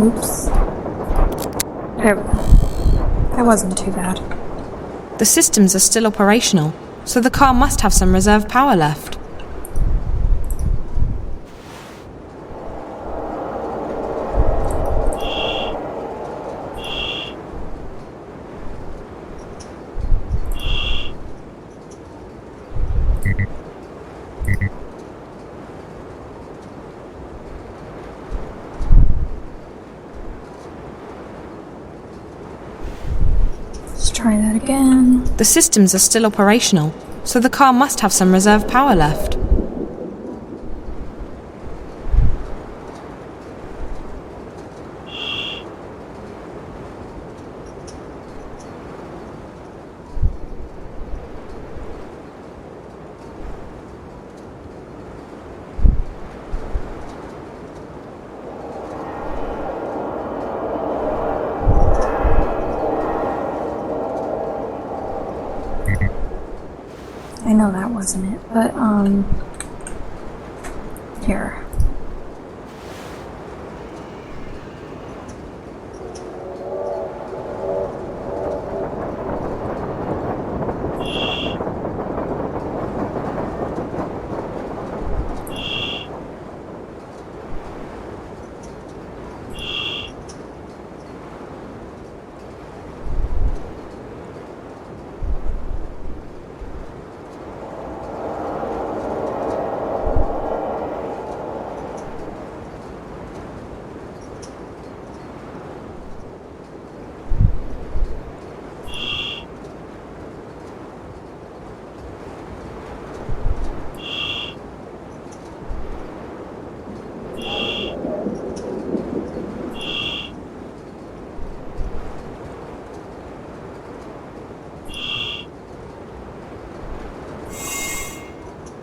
Oops. There we go. That wasn't too bad. The systems are still operational, so the car must have some reserve power left. Let's try that again. The systems are still operational, so the car must have some reserve power left. I know that wasn't it, but, here.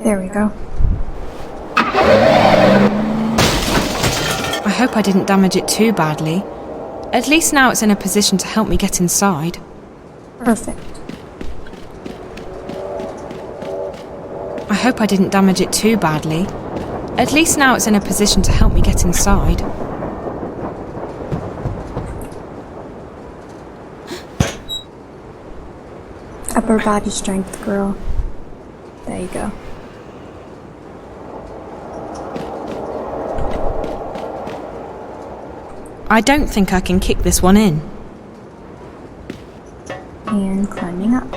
There we go. I hope I didn't damage it too badly. At least now it's in a position to help me get inside. Perfect. I hope I didn't damage it too badly. At least now it's in a position to help me get inside. Upper body strength, girl. There you go. I don't think I can kick this one in. And climbing up.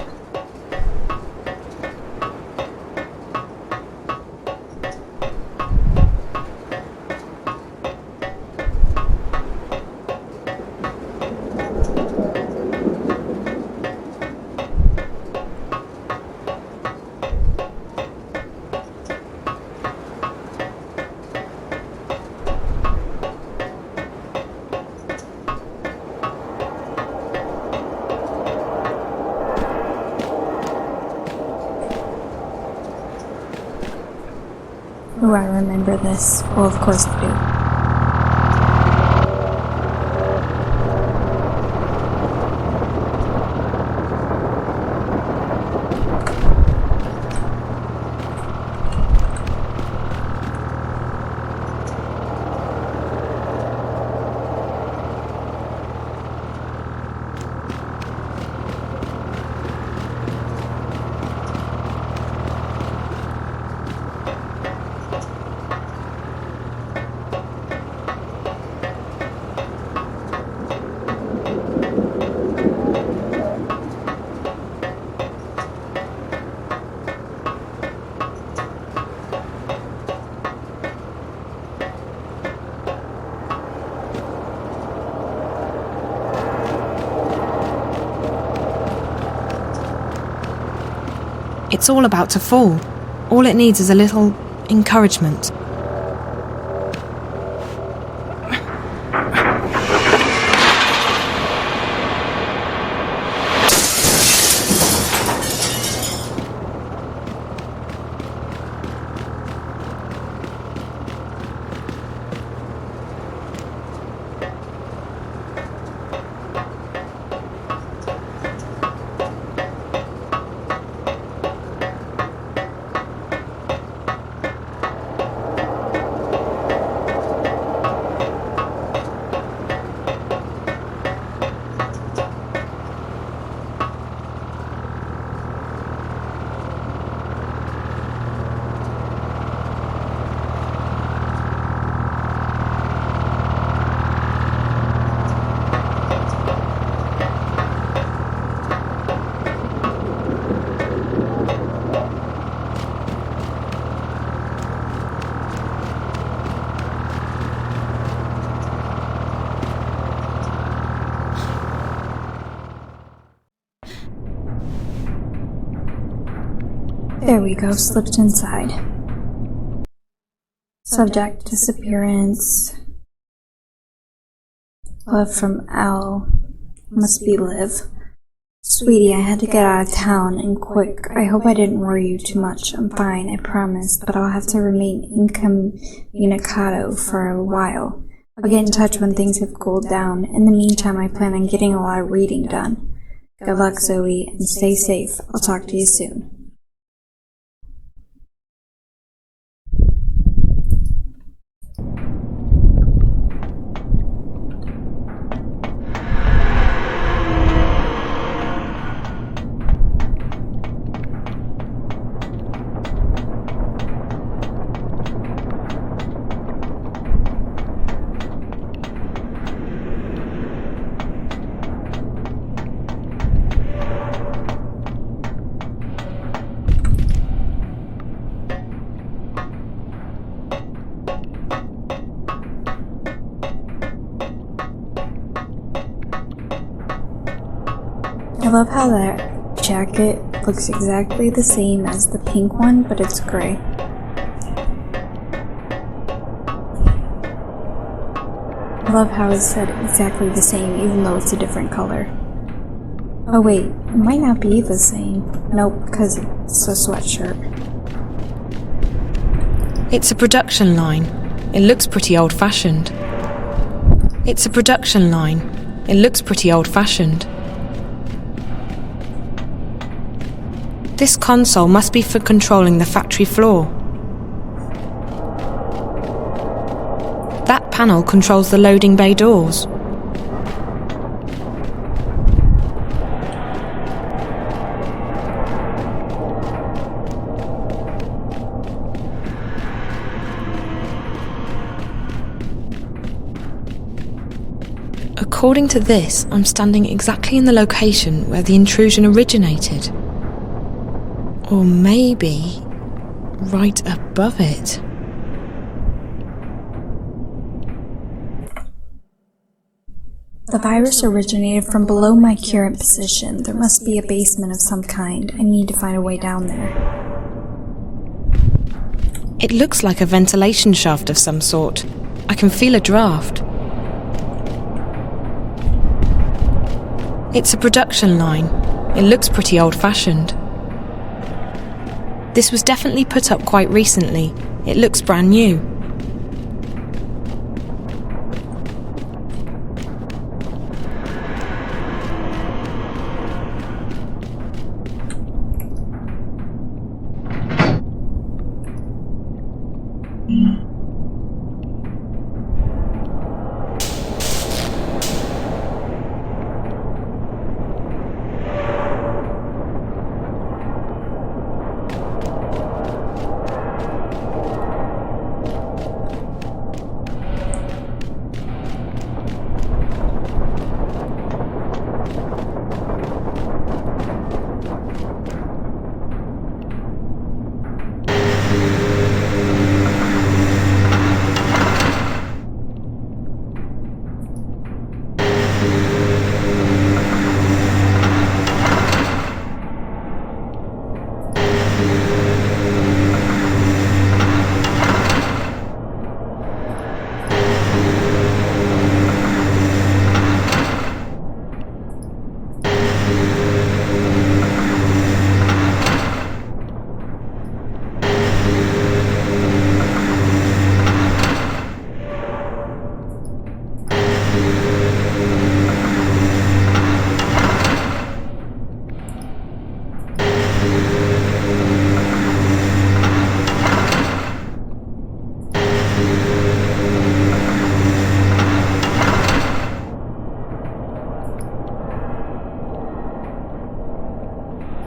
Ooh, I remember this. Well, of course I do. It's all about to fall. All it needs is a little encouragement. There we go, slipped inside. Subject, disappearance. Love from Al. Must be Liv. Sweetie, I had to get out of town, and quick. I hope I didn't worry you too much. I'm fine, I promise, but I'll have to remain incommunicado for a while. I'll get in touch when things have cooled down. In the meantime, I plan on getting a lot of reading done. Good luck, Zoe, and stay safe. I'll talk to you soon. I love how that jacket looks exactly the same as the pink one, but it's gray. I love how it's said exactly the same, even though it's a different color. Oh wait, it might not be the same. Nope, because it's a sweatshirt. It's a production line. It looks pretty old-fashioned. It's a production line. It looks pretty old-fashioned. This console must be for controlling the factory floor. That panel controls the loading bay doors. According to this, I'm standing exactly in the location where the intrusion originated. Or maybe right above it. The virus originated from below my current position. There must be a basement of some kind. I need to find a way down there. It looks like a ventilation shaft of some sort. I can feel a draft. It's a production line. It looks pretty old-fashioned. This was definitely put up quite recently. It looks brand new.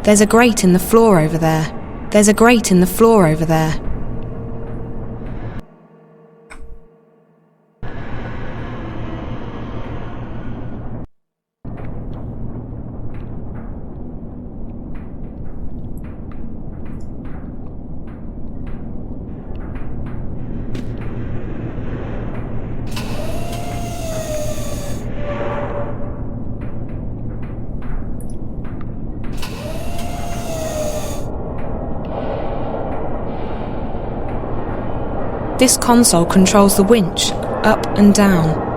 There's a grate in the floor over there. There's a grate in the floor over there. This console controls the winch, up and down.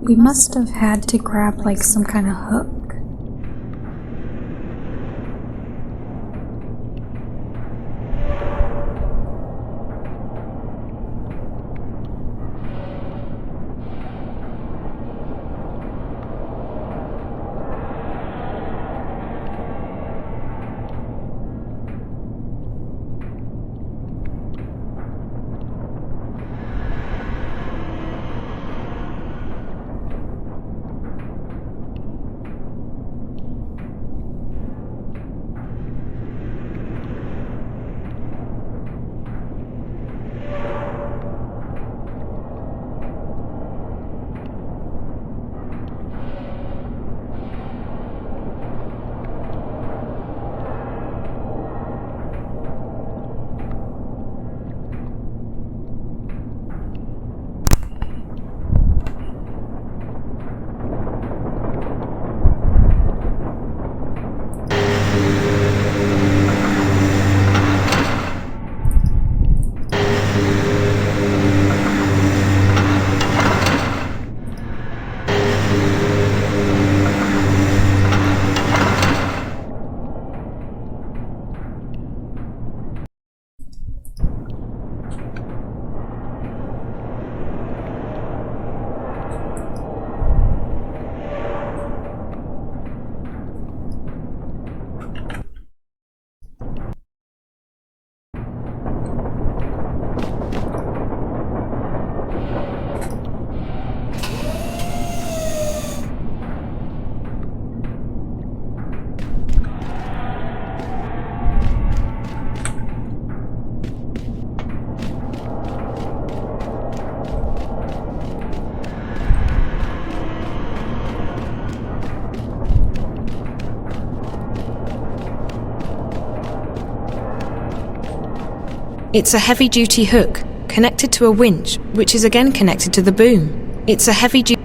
We must have had to grab like some kind of hook. It's a heavy-duty hook, connected to a winch, which is again connected to the boom. It's a heavy-duty...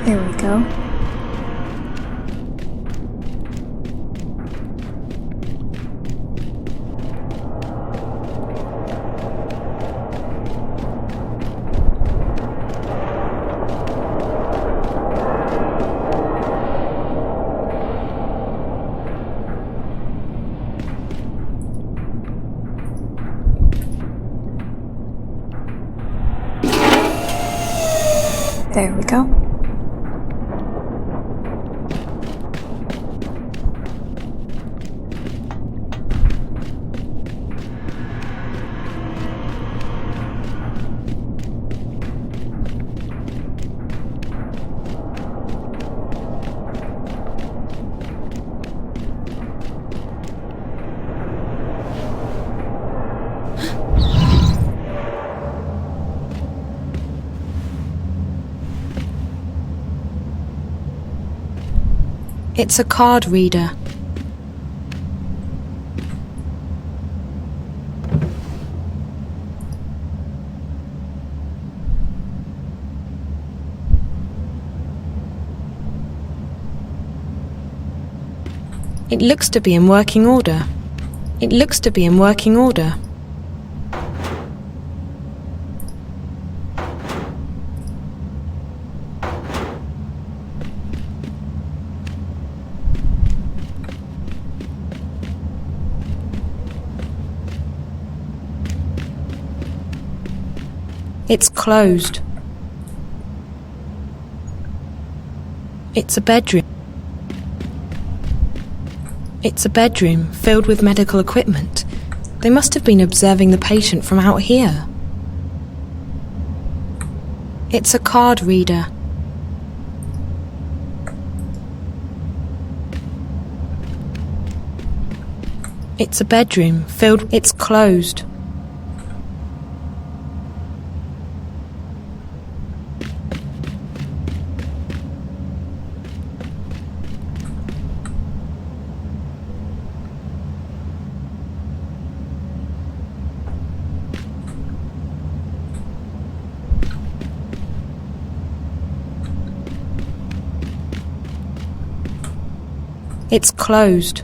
There we go. There we go. It's a card reader. It looks to be in working order. It looks to be in working order. It's closed. It's a bedroom. It's a bedroom filled with medical equipment. They must have been observing the patient from out here. It's a card reader. It's a bedroom filled... It's closed. It's closed.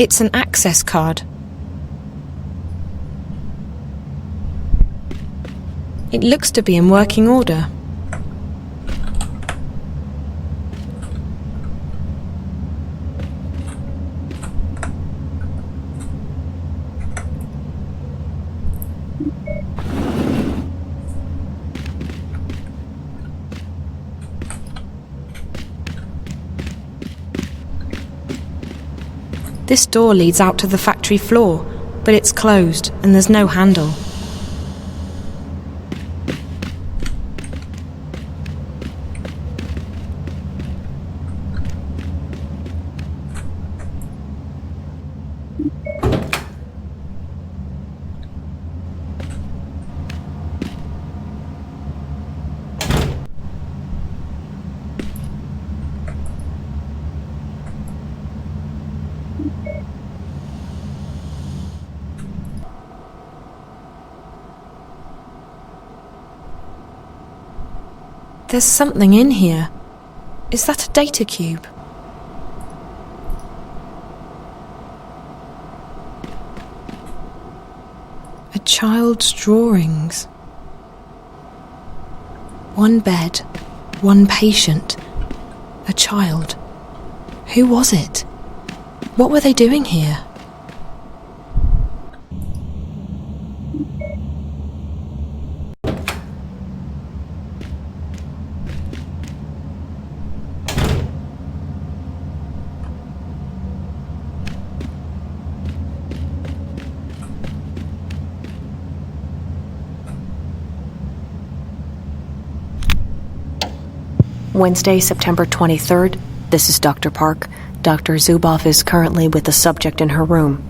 It's an access card. It looks to be in working order. This door leads out to the factory floor, but it's closed and there's no handle. There's something in here. Is that a data cube? A child's drawings. One bed, one patient, a child. Who was it? What were they doing here? Wednesday, September 23rd. This is Dr. Park. Dr. Zuboff is currently with the subject in her room.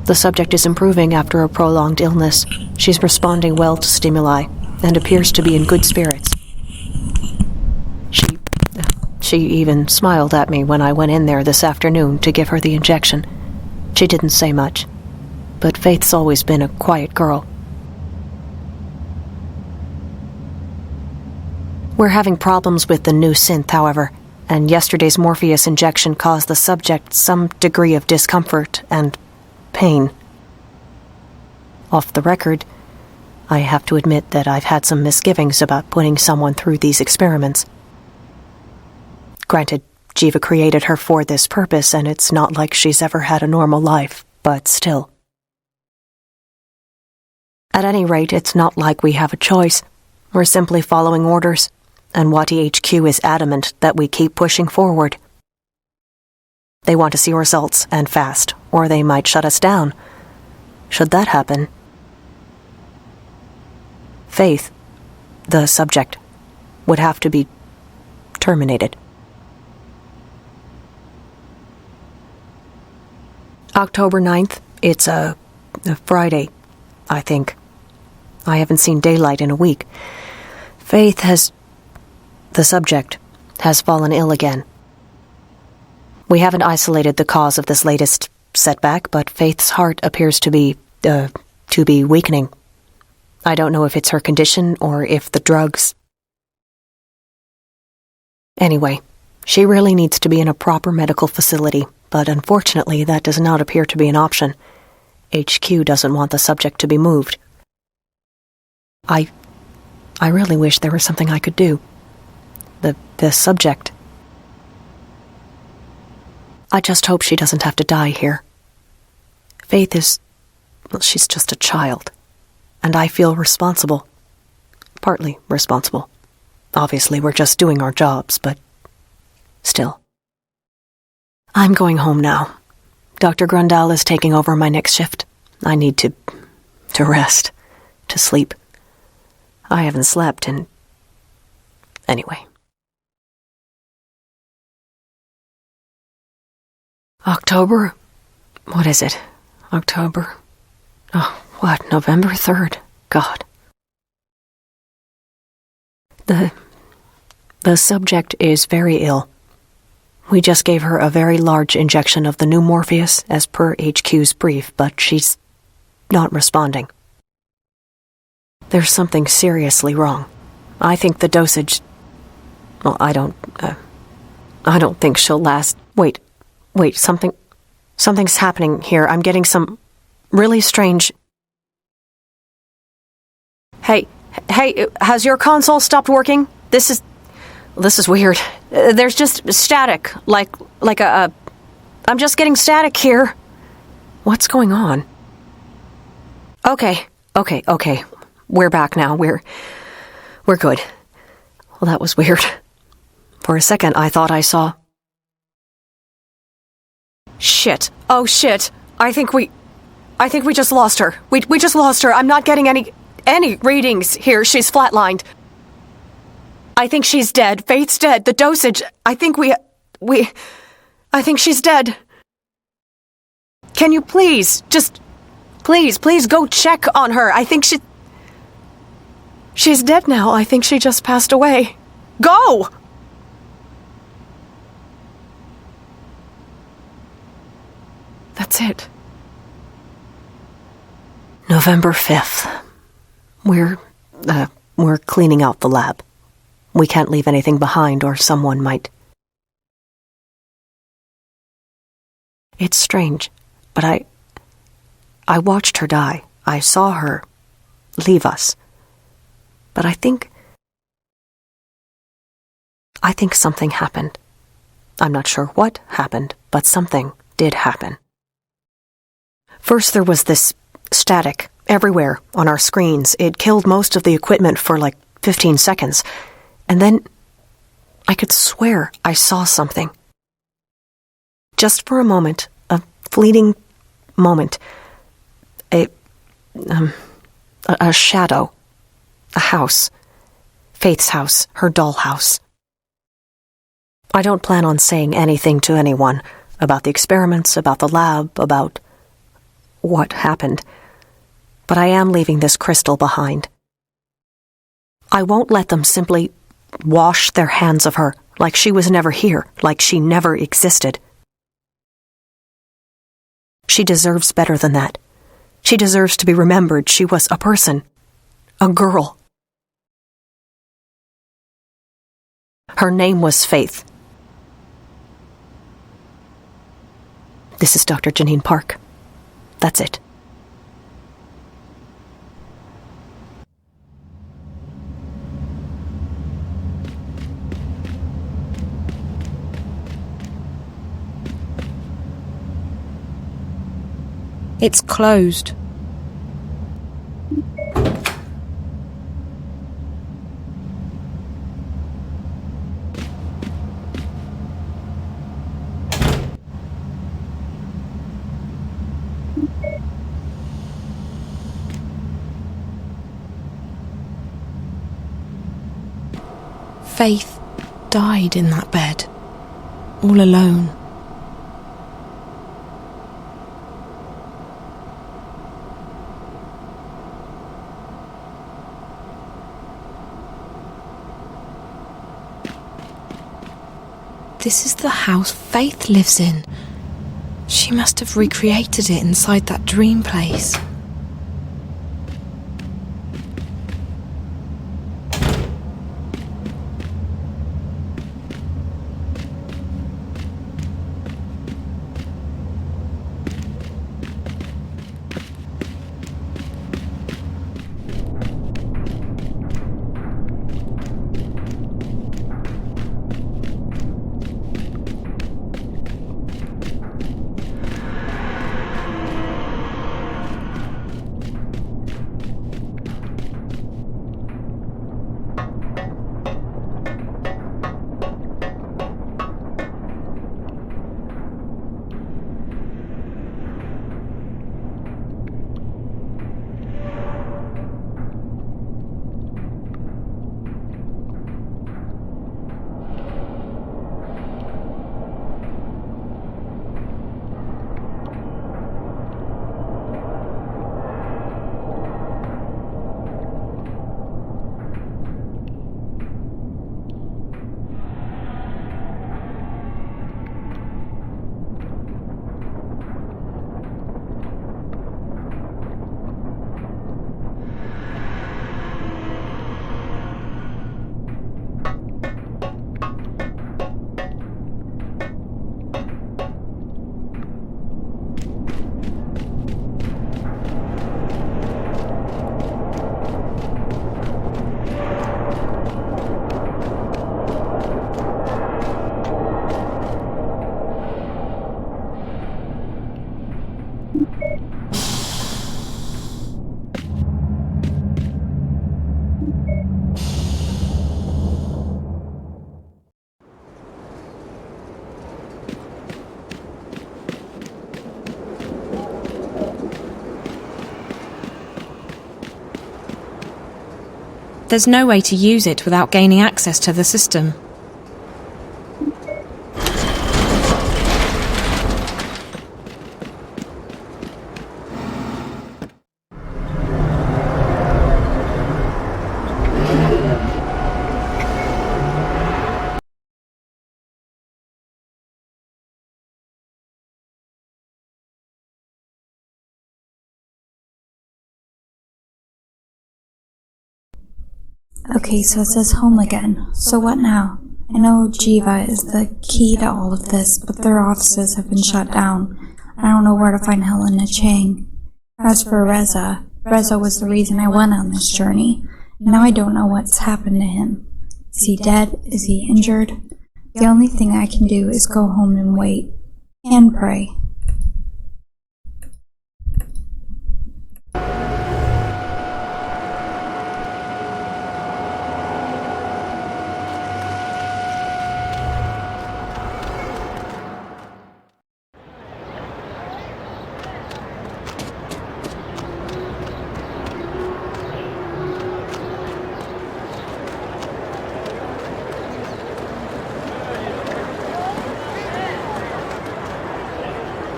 The subject is improving after a prolonged illness. She's responding well to stimuli and appears to be in good spirits. She even smiled at me when I went in there this afternoon to give her the injection. She didn't say much, but Faith's always been a quiet girl. We're having problems with the new synth, however, and yesterday's Morpheus injection caused the subject some degree of discomfort and pain. Off the record, I have to admit that I've had some misgivings about putting someone through these experiments. Granted, Jiva created her for this purpose, and it's not like she's ever had a normal life, but still. At any rate, it's not like we have a choice. We're simply following orders, and Wati HQ is adamant that we keep pushing forward. They want to see results, and fast, or they might shut us down. Should that happen, Faith, the subject, would have to be terminated. October 9th, it's a Friday, I think. I haven't seen daylight in a week. The subject, has fallen ill again. We haven't isolated the cause of this latest setback, but Faith's heart appears to be weakening. I don't know if it's her condition or if the drugs... Anyway, she really needs to be in a proper medical facility, but unfortunately that does not appear to be an option. HQ doesn't want the subject to be moved. I really wish there was something I could do. The subject. I just hope she doesn't have to die here. Faith she's just a child. And I feel responsible. Partly responsible. Obviously, we're just doing our jobs, but still. I'm going home now. Dr. Grundal is taking over my next shift. I need to rest, to sleep. I haven't slept in... Anyway. October? What is it? October? Oh, what? November 3rd? God. The subject is very ill. We just gave her a very large injection of the new Morpheus, as per HQ's brief, but she's not responding. There's something seriously wrong. I think the dosage... Well, I don't think she'll last... Wait, something's happening here. I'm getting some really strange... Hey, has your console stopped working? This is weird. There's just static, like I'm just getting static here. What's going on? Okay. We're back now. We're good. Well, that was weird. For a second, I thought I saw... Shit. Oh, shit. I think we just lost her. We just lost her. I'm not getting any readings here. She's flatlined. I think she's dead. Faith's dead. The dosage... I think she's dead. Can you please, please go check on her. I think she's dead now. I think she just passed away. Go! That's it. November 5th. We're cleaning out the lab. We can't leave anything behind or someone might... It's strange, but I watched her die. I saw her leave us. But I think something happened. I'm not sure what happened, but something did happen. First there was this static everywhere on our screens. It killed most of the equipment for like 15 seconds. And then I could swear I saw something. Just for a moment, a fleeting moment, a shadow, a house, Faith's house, her doll house. I don't plan on saying anything to anyone about the experiments, about the lab, about what happened, but I am leaving this crystal behind. I won't let them simply wash their hands of her like she was never here, like she never existed. She deserves better than that. She deserves to be remembered. She was a person, a girl. Her name was Faith. This is Dr. Janine Park. That's it. It's closed. Faith died in that bed, all alone. This is the house Faith lives in. She must have recreated it inside that dream place. There's no way to use it without gaining access to the system. Okay, so it says home again. So what now? I know Jiva is the key to all of this, but their offices have been shut down. I don't know where to find Helena Chang. As for Reza was the reason I went on this journey. Now I don't know what's happened to him. Is he dead? Is he injured? The only thing I can do is go home and wait. And pray.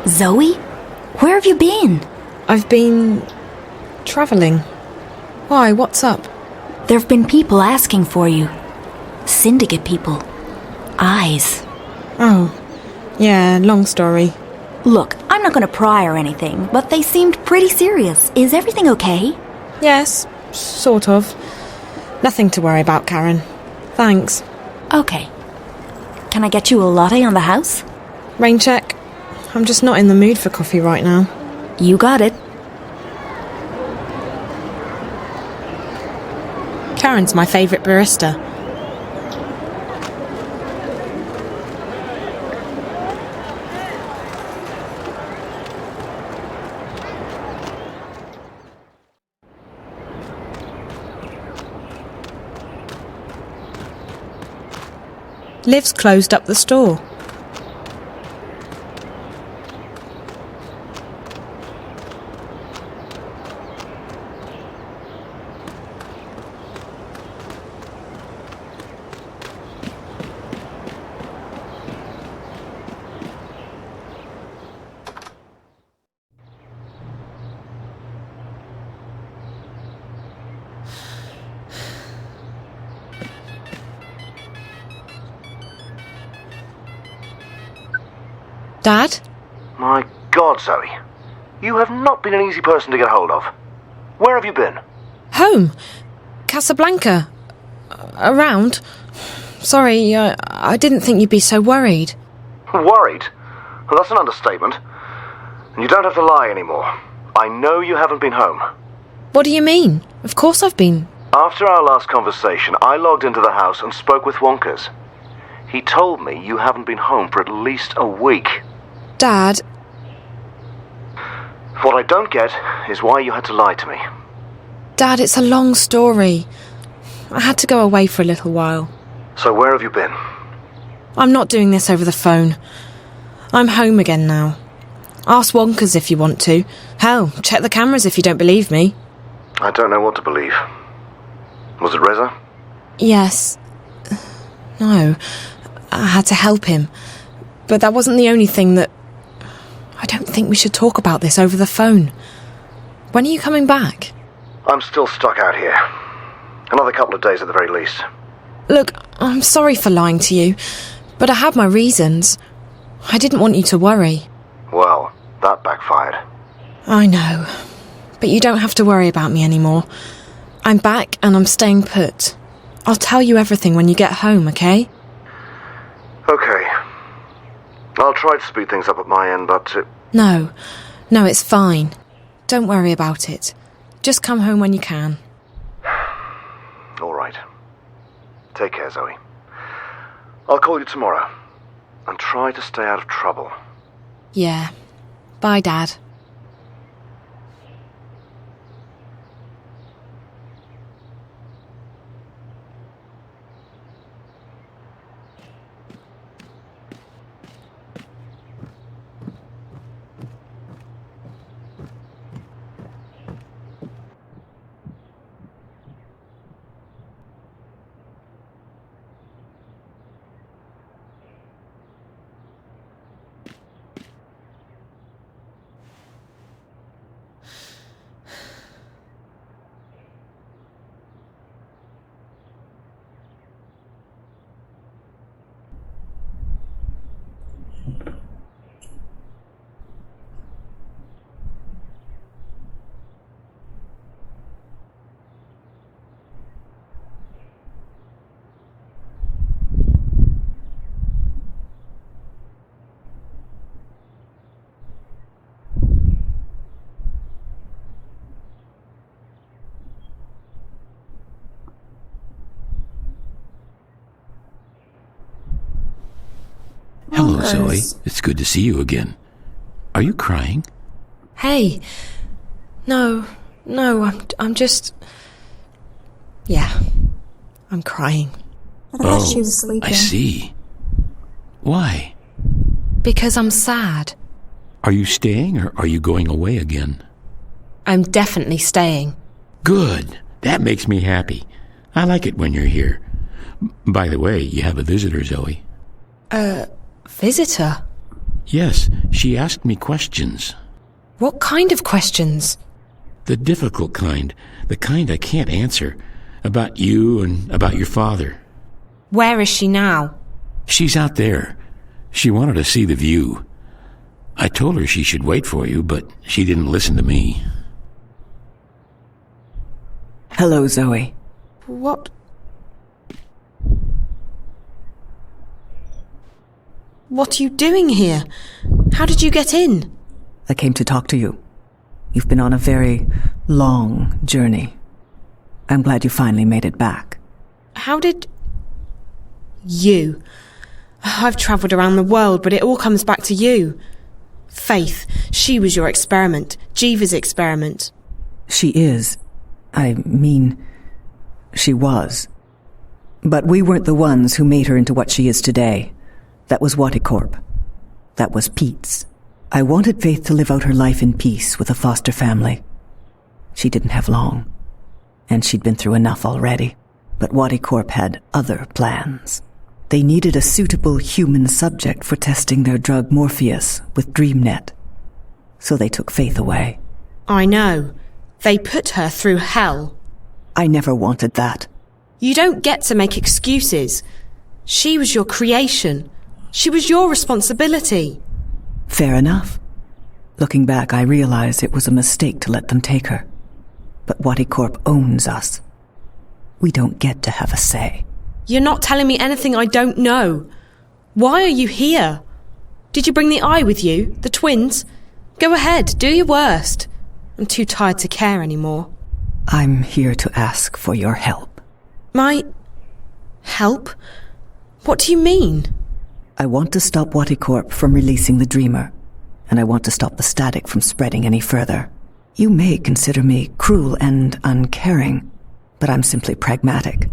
Zoe? Where have you been? I've been travelling. Why, what's up? There have been people asking for you. Syndicate people. Eyes. Oh, yeah, long story. Look, I'm not going to pry or anything, but they seemed pretty serious. Is everything okay? Yes, sort of. Nothing to worry about, Karen. Thanks. Okay. Can I get you a latte on the house? Rain check. I'm just not in the mood for coffee right now. You got it. Karen's my favourite barista. Liv's closed up the store. Dad? My God, Zoe. You have not been an easy person to get hold of. Where have you been? Home. Casablanca. Around. Sorry, I didn't think you'd be so worried. Worried? Well, that's an understatement. And you don't have to lie anymore. I know you haven't been home. What do you mean? Of course I've been. After our last conversation, I logged into the house and spoke with Wonkers. He told me you haven't been home for at least a week. Dad. What I don't get is why you had to lie to me. Dad, it's a long story. I had to go away for a little while. So where have you been? I'm not doing this over the phone. I'm home again now. Ask Wonkers if you want to. Hell, check the cameras if you don't believe me. I don't know what to believe. Was it Reza? Yes. No. I had to help him. But that wasn't the only thing that... I don't think we should talk about this over the phone. When are you coming back? I'm still stuck out here. Another couple of days at the very least. Look, I'm sorry for lying to you, but I had my reasons. I didn't want you to worry. Well, that backfired. I know. But you don't have to worry about me anymore. I'm back and I'm staying put. I'll tell you everything when you get home, okay? Okay. I'll try to speed things up at my end, but... No, it's fine. Don't worry about it. Just come home when you can. All right. Take care, Zoe. I'll call you tomorrow. And try to stay out of trouble. Yeah. Bye, Dad. Hello, Zoe. It's good to see you again. Are you crying? Hey. No, I'm just... Yeah, I'm crying. I thought she was sleeping. I see. Why? Because I'm sad. Are you staying or are you going away again? I'm definitely staying. Good. That makes me happy. I like it when you're here. By the way, you have a visitor, Zoe. Visitor? Yes, she asked me questions. What kind of questions? The difficult kind. The kind I can't answer. About you and about your father. Where is she now? She's out there. She wanted to see the view. I told her she should wait for you, but she didn't listen to me. Hello, Zoe. What? What are you doing here? How did you get in? I came to talk to you. You've been on a very long journey. I'm glad you finally made it back. How did... You? I've travelled around the world, but it all comes back to you. Faith, she was your experiment. Jeeva's experiment. She is. I mean, she was. But we weren't the ones who made her into what she is today. That was Waticorp. That was Pete's. I wanted Faith to live out her life in peace with a foster family. She didn't have long, and she'd been through enough already. But Waticorp had other plans. They needed a suitable human subject for testing their drug Morpheus with DreamNet. So they took Faith away. I know. They put her through hell. I never wanted that. You don't get to make excuses. She was your creation. She was your responsibility. Fair enough. Looking back, I realize it was a mistake to let them take her. But Waticorp owns us. We don't get to have a say. You're not telling me anything I don't know. Why are you here? Did you bring the eye with you? The twins? Go ahead, do your worst. I'm too tired to care anymore. I'm here to ask for your help. My... help? What do you mean? I want to stop Waticorp from releasing the Dreamer, and I want to stop the static from spreading any further. You may consider me cruel and uncaring, but I'm simply pragmatic.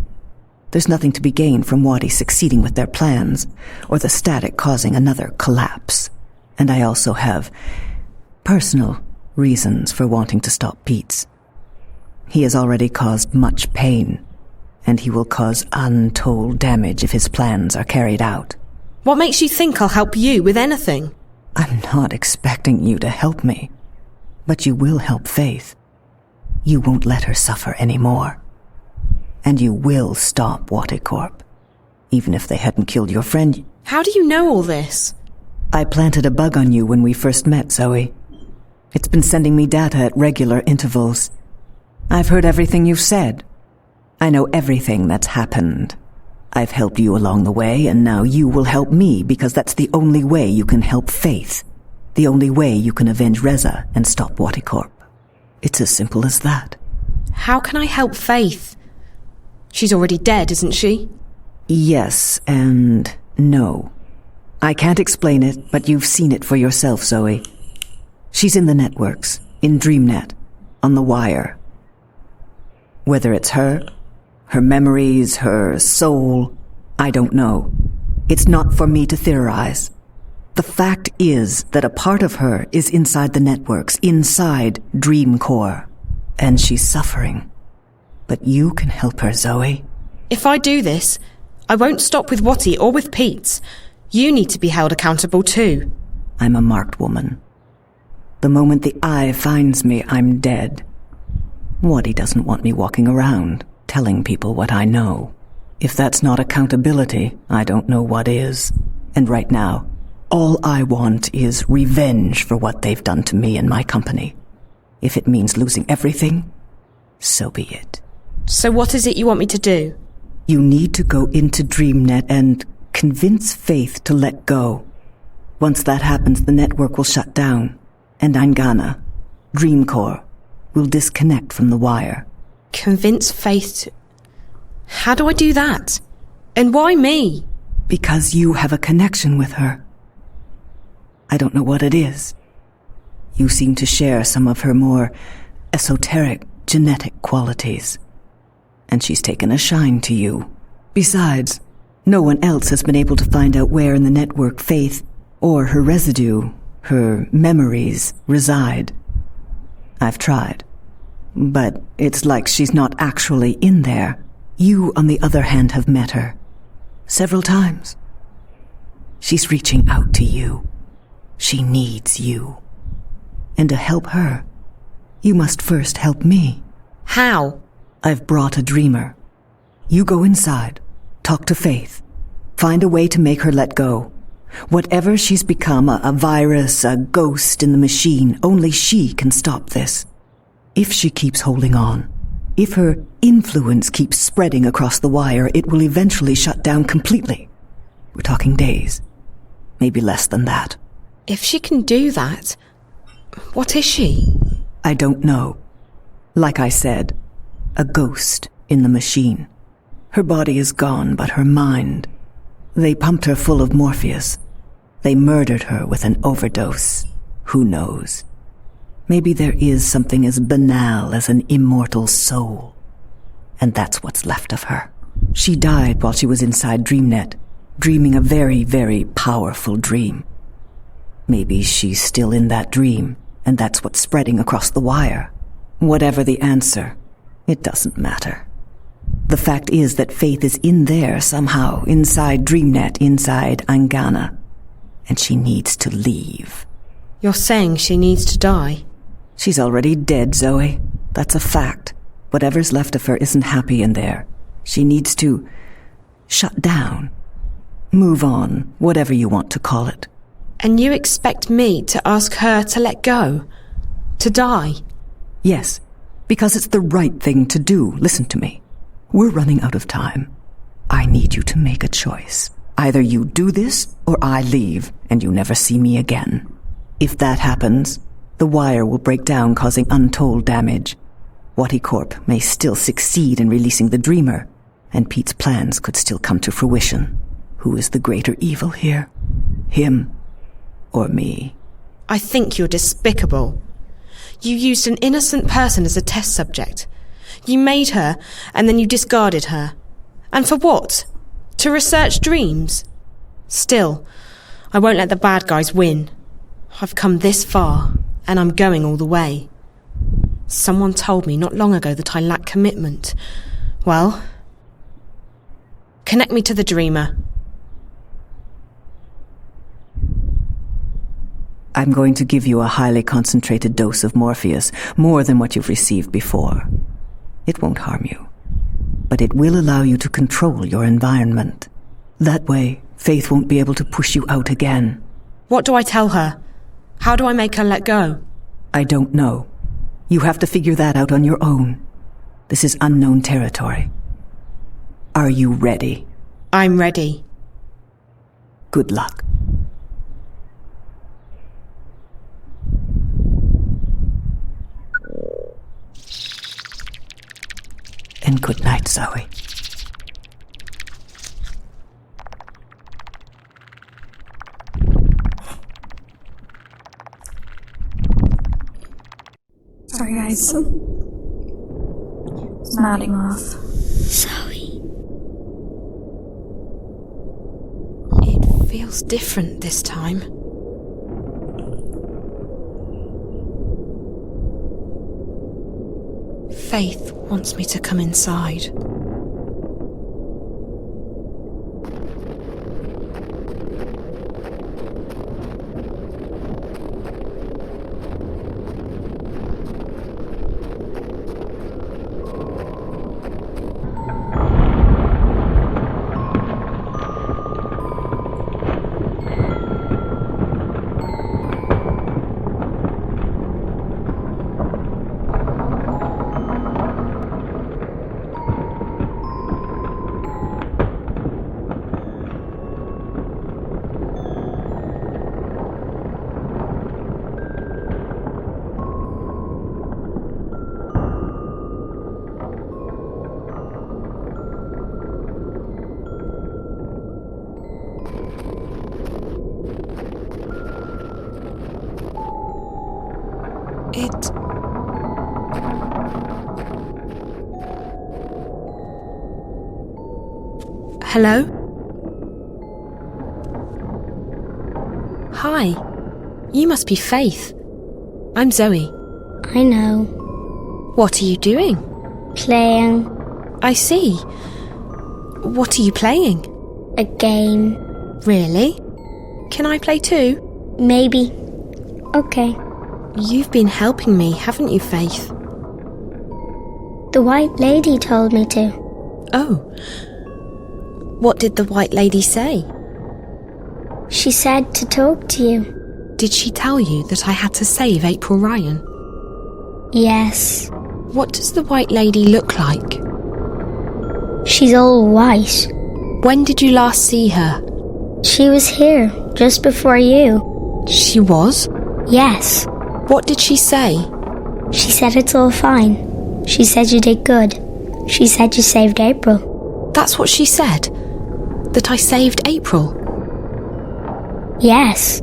There's nothing to be gained from Wati succeeding with their plans, or the static causing another collapse. And I also have personal reasons for wanting to stop Pete's. He has already caused much pain, and he will cause untold damage if his plans are carried out. What makes you think I'll help you with anything? I'm not expecting you to help me, but you will help Faith. You won't let her suffer anymore. And you will stop Waticorp, even if they hadn't killed your friend. How do you know all this? I planted a bug on you when we first met, Zoe. It's been sending me data at regular intervals. I've heard everything you've said. I know everything that's happened. I've helped you along the way, and now you will help me, because that's the only way you can help Faith. The only way you can avenge Reza and stop Waticorp. It's as simple as that. How can I help Faith? She's already dead, isn't she? Yes and no. I can't explain it, but you've seen it for yourself, Zoe. She's in the networks, in DreamNet, on the wire. Whether it's her memories, her soul, I don't know. It's not for me to theorize. The fact is that a part of her is inside the networks, inside Dreamcore, and she's suffering. But you can help her, Zoe. If I do this, I won't stop with Wati or with Pete's. You need to be held accountable too. I'm a marked woman. The moment the eye finds me, I'm dead. Wati doesn't want me walking around, telling people what I know. If that's not accountability, I don't know what is. And right now, all I want is revenge for what they've done to me and my company. If it means losing everything, so be it. So what is it you want me to do? You need to go into DreamNet and convince Faith to let go. Once that happens, the network will shut down, and Angana, Dreamcore, will disconnect from the wire. Convince Faith to... How do I do that? And why me? Because you have a connection with her. I don't know what it is. You seem to share some of her more esoteric genetic qualities. And she's taken a shine to you. Besides, no one else has been able to find out where in the network Faith, or her residue, her memories, reside. I've tried. But it's like she's not actually in there. You, on the other hand, have met her. Several times. She's reaching out to you. She needs you. And to help her, you must first help me. How? I've brought a dreamer. You go inside, talk to Faith, find a way to make her let go. Whatever she's become, a virus, a ghost in the machine, only she can stop this. If she keeps holding on, if her influence keeps spreading across the wire, it will eventually shut down completely. We're talking days, maybe less than that. If she can do that, what is she? I don't know. Like I said, a ghost in the machine. Her body is gone, but her mind. They pumped her full of Morpheus. They murdered her with an overdose. Who knows? Maybe there is something as banal as an immortal soul. And that's what's left of her. She died while she was inside DreamNet, dreaming a very, very powerful dream. Maybe she's still in that dream, and that's what's spreading across the wire. Whatever the answer, it doesn't matter. The fact is that Faith is in there somehow, inside DreamNet, inside Angana, and she needs to leave. You're saying she needs to die? She's already dead, Zoe. That's a fact. Whatever's left of her isn't happy in there. She needs to shut down. Move on, whatever you want to call it. And you expect me to ask her to let go? To die? Yes, because it's the right thing to do. Listen to me. We're running out of time. I need you to make a choice. Either you do this, or I leave, and you never see me again. If that happens, the wire will break down, causing untold damage. Wattie Corp may still succeed in releasing the Dreamer, and Pete's plans could still come to fruition. Who is the greater evil here? Him or me? I think you're despicable. You used an innocent person as a test subject. You made her, and then you discarded her. And for what? To research dreams? Still, I won't let the bad guys win. I've come this far, and I'm going all the way. Someone told me not long ago that I lack commitment. Well, connect me to the Dreamer. I'm going to give you a highly concentrated dose of Morpheus, more than what you've received before. It won't harm you, but it will allow you to control your environment. That way, Faith won't be able to push you out again. What do I tell her? How do I make her let go? I don't know. You have to figure that out on your own. This is unknown territory. Are you ready? I'm ready. Good luck. And good night, Zoe. Sorry, guys. It's nodding off. Zoe. It feels different this time. Faith wants me to come inside. Hello? Hi. You must be Faith. I'm Zoe. I know. What are you doing? Playing. I see. What are you playing? A game. Really? Can I play too? Maybe. Okay. You've been helping me, haven't you, Faith? The White Lady told me to. Oh. What did the White Lady say? She said to talk to you. Did she tell you that I had to save April Ryan? Yes. What does the White Lady look like? She's all white. When did you last see her? She was here, just before you. She was? Yes. What did she say? She said it's all fine. She said you did good. She said you saved April. That's what she said? That I saved April? Yes.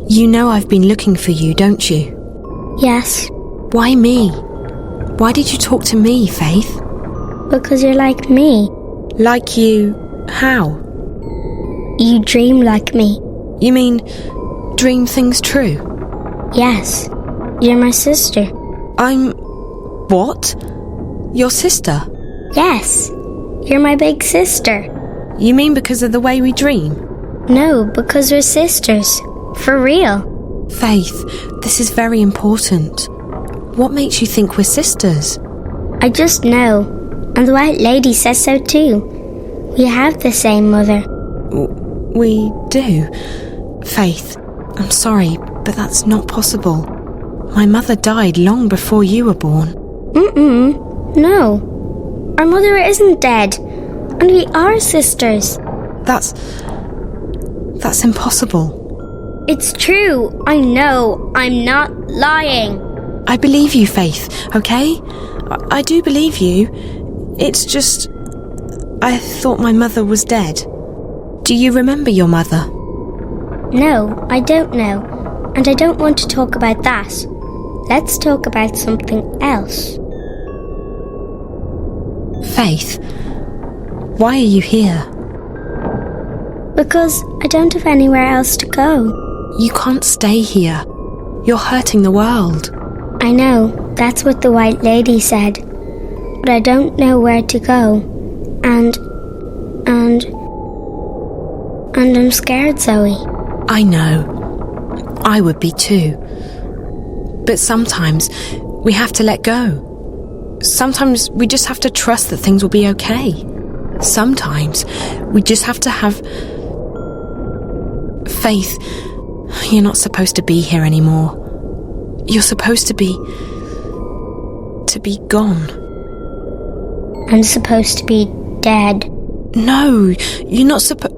You know I've been looking for you, don't you? Yes. Why me? Why did you talk to me, Faith? Because you're like me. Like you, how? You dream like me. You mean dream things true? Yes. You're my sister. I'm... what? Your sister? Yes. You're my big sister. You mean because of the way we dream? No, because we're sisters. For real. Faith, this is very important. What makes you think we're sisters? I just know. And the White Lady says so too. We have the same mother. We do. Faith, I'm sorry, but that's not possible. My mother died long before you were born. No. Our mother isn't dead. And we are sisters. That's impossible. It's true. I know. I'm not lying. I believe you, Faith, okay? I do believe you. It's just... I thought my mother was dead. Do you remember your mother? No, I don't know. And I don't want to talk about that. Let's talk about something else. Faith, why are you here? Because I don't have anywhere else to go. You can't stay here. You're hurting the world. I know, that's what the White Lady said. But I don't know where to go. And I'm scared, Zoe. I know. I would be too. But sometimes we have to let go. Sometimes we just have to trust that things will be okay. Sometimes we just have to have faith. You're not supposed to be here anymore. You're supposed to be gone. I'm supposed to be dead. No, you're not supposed...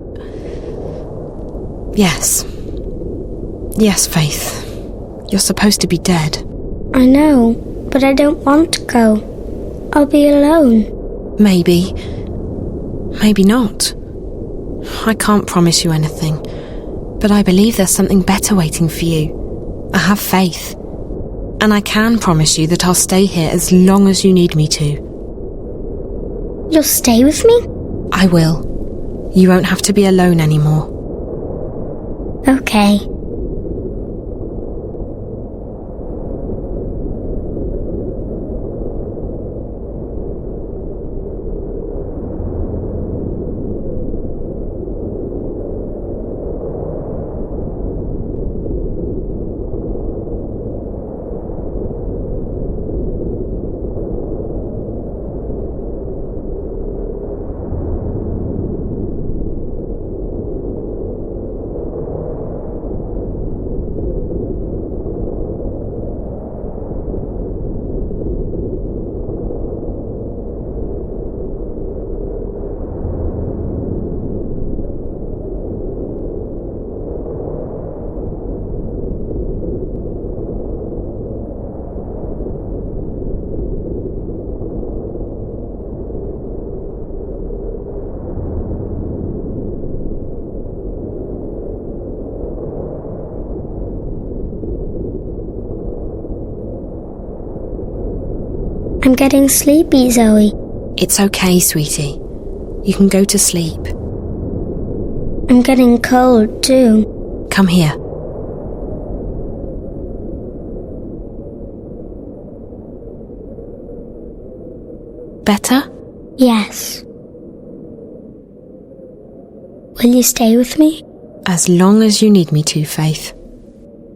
Yes, Faith. You're supposed to be dead. I know, but I don't want to go. I'll be alone. Maybe not. I can't promise you anything, but I believe there's something better waiting for you. I have faith, and I can promise you that I'll stay here as long as you need me to. You'll stay with me? I will. You won't have to be alone anymore. Okay. I'm getting sleepy, Zoe. It's okay, sweetie. You can go to sleep. I'm getting cold, too. Come here. Better? Yes. Will you stay with me? As long as you need me to, Faith.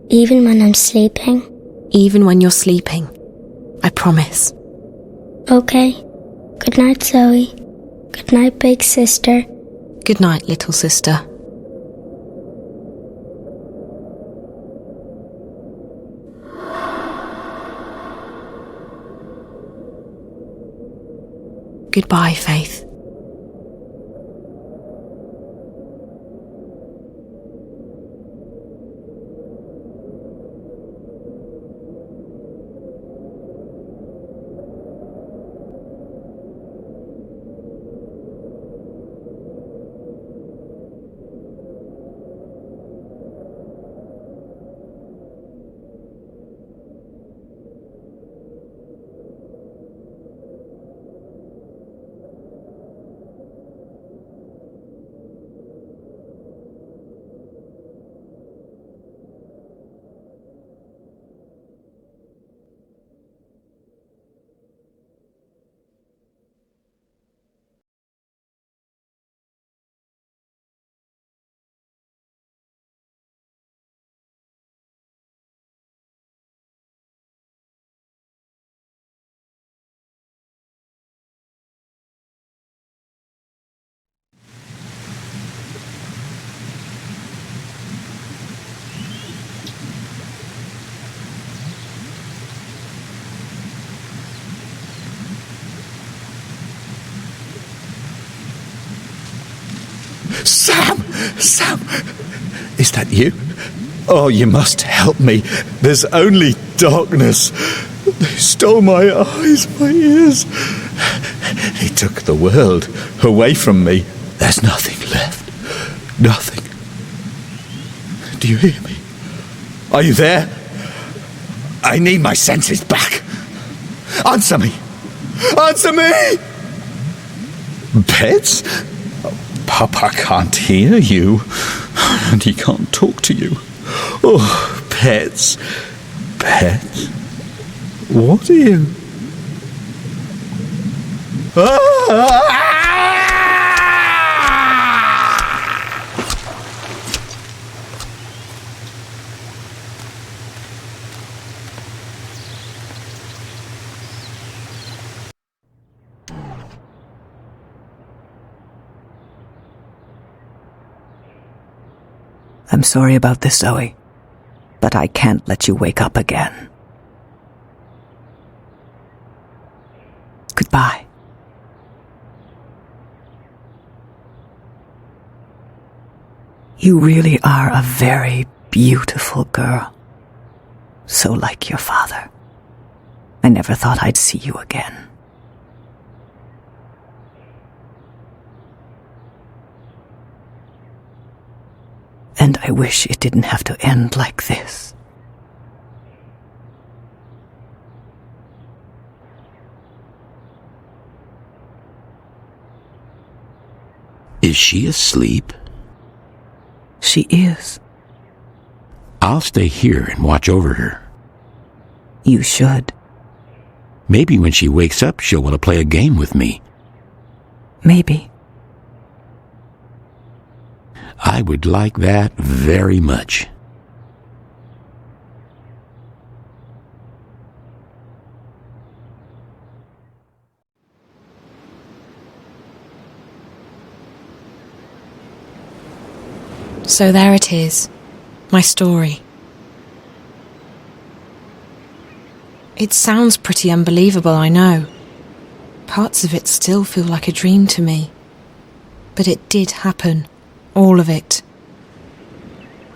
Even when I'm sleeping? Even when you're sleeping. I promise. Okay. Good night, Zoe. Good night, big sister. Good night, little sister. Goodbye, Faith. Sam! Sam! Is that you? Oh, you must help me. There's only darkness. They stole my eyes, my ears. They took the world away from me. There's nothing left. Nothing. Do you hear me? Are you there? I need my senses back. Answer me. Answer me! Pets? Papa can't hear you. And he can't talk to you. Oh, pets. Pets? What are you? I'm sorry about this, Zoe, but I can't let you wake up again. Goodbye. You really are a very beautiful girl. So like your father. I never thought I'd see you again. And I wish it didn't have to end like this. Is she asleep? She is. I'll stay here and watch over her. You should. Maybe when she wakes up, she'll want to play a game with me. Maybe. I would like that very much. So there it is, my story. It sounds pretty unbelievable, I know. Parts of it still feel like a dream to me. But it did happen. All of it.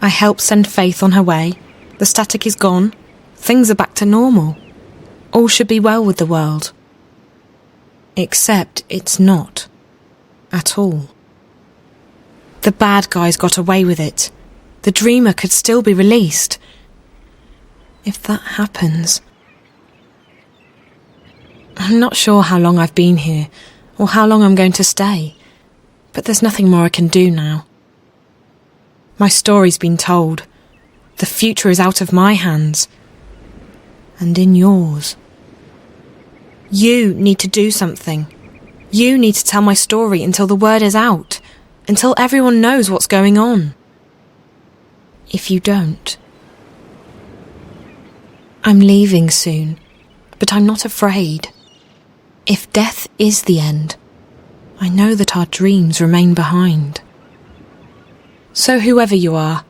I helped send Faith on her way. The static is gone. Things are back to normal. All should be well with the world. Except it's not. At all. The bad guys got away with it. The dreamer could still be released. If that happens... I'm not sure how long I've been here, or how long I'm going to stay. But there's nothing more I can do now. My story's been told. The future is out of my hands. And in yours. You need to do something. You need to tell my story until the word is out. Until everyone knows what's going on. If you don't... I'm leaving soon, but I'm not afraid. If death is the end, I know that our dreams remain behind. So whoever you are,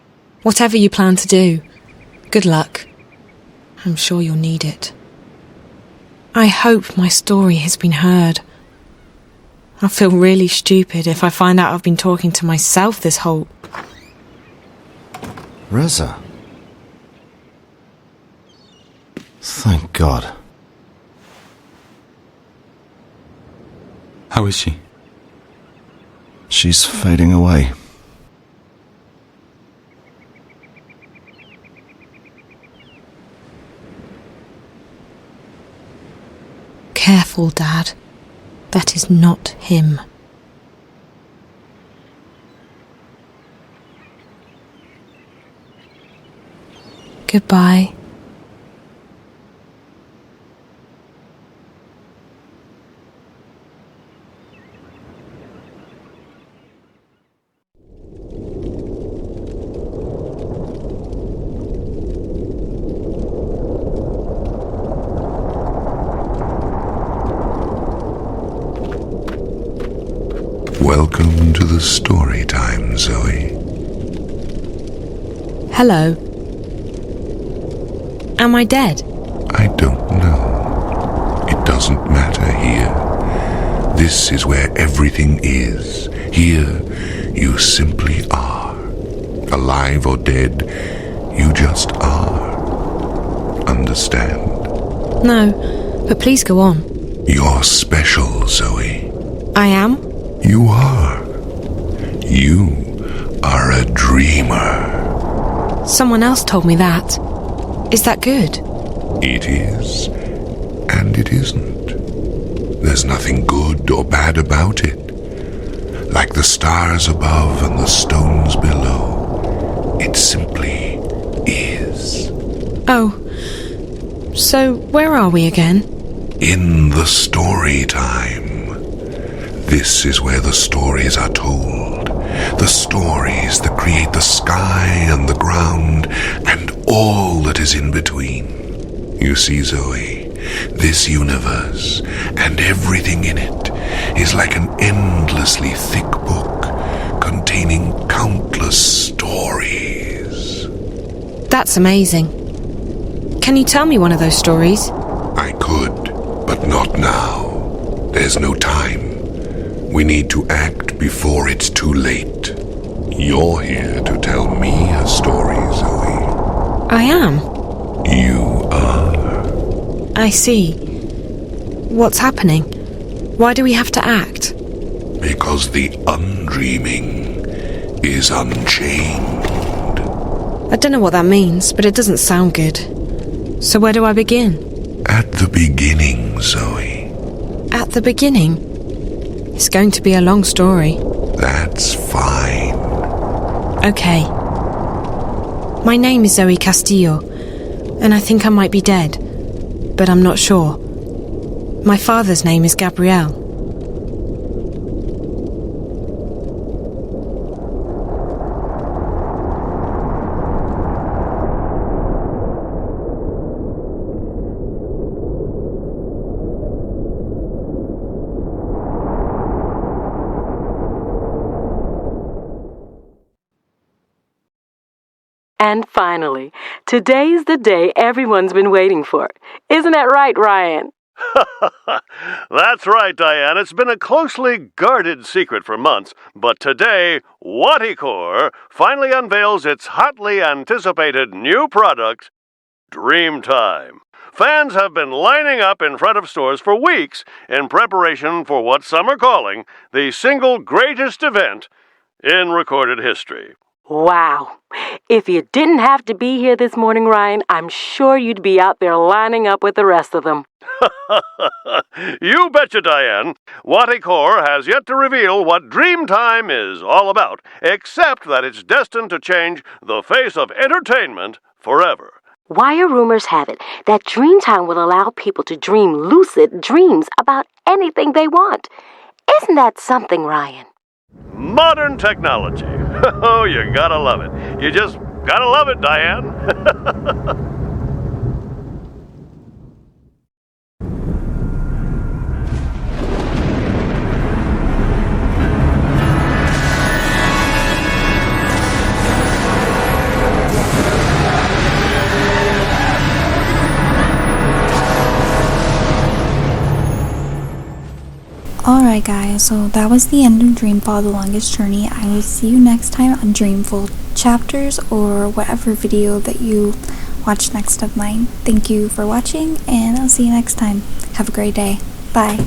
whatever you plan to do, good luck. I'm sure you'll need it. I hope my story has been heard. I'll feel really stupid if I find out I've been talking to myself this whole... Reza. Thank God. How is she? She's fading away. Careful, Dad. That is not him. Goodbye. Welcome to the story time, Zoe. Hello. Am I dead? I don't know. It doesn't matter here. This is where everything is. Here, You simply are. Alive or dead, you just are. Understand? No, but please go on. You're special, Zoe. I am? You are. You are a dreamer. Someone else told me that. Is that good? It is, and it isn't. There's nothing good or bad about it. Like the stars above and the stones below, it simply is. Oh, so where are we again? In the story time. This is where the stories are told. The stories that create the sky and the ground and all that is in between. You see, Zoe, this universe and everything in it is like an endlessly thick book containing countless stories. That's amazing. Can you tell me one of those stories? I could, but not now. There's no time. We need to act before it's too late. You're here to tell me a story, Zoe. I am. You are. I see. What's happening? Why do we have to act? Because the undreaming is unchained. I don't know what that means, but it doesn't sound good. So where do I begin? At the beginning, Zoe. At the beginning? It's going to be a long story. That's fine. Okay. My name is Zoe Castillo, and I think I might be dead, but I'm not sure. My father's name is Gabrielle. And finally, today's the day everyone's been waiting for. Isn't that right, Ryan? That's right, Diane. It's been a closely guarded secret for months, but today, Whaticor finally unveils its hotly anticipated new product, Dreamtime. Fans have been lining up in front of stores for weeks in preparation for what some are calling the single greatest event in recorded history. Wow. If you didn't have to be here this morning, Ryan, I'm sure you'd be out there lining up with the rest of them. You betcha, Diane. Whaticor has yet to reveal what Dreamtime is all about, except that it's destined to change the face of entertainment forever. Wire rumors have it that Dreamtime will allow people to dream lucid dreams about anything they want. Isn't that something, Ryan? Modern technology. Oh, you gotta love it. You just gotta love it, Diane. Alright guys, so that was the end of Dreamfall The Longest Journey. I will see you next time on Dreamfall Chapters or whatever video that you watch next of mine. Thank you for watching and I'll see you next time. Have a great day. Bye.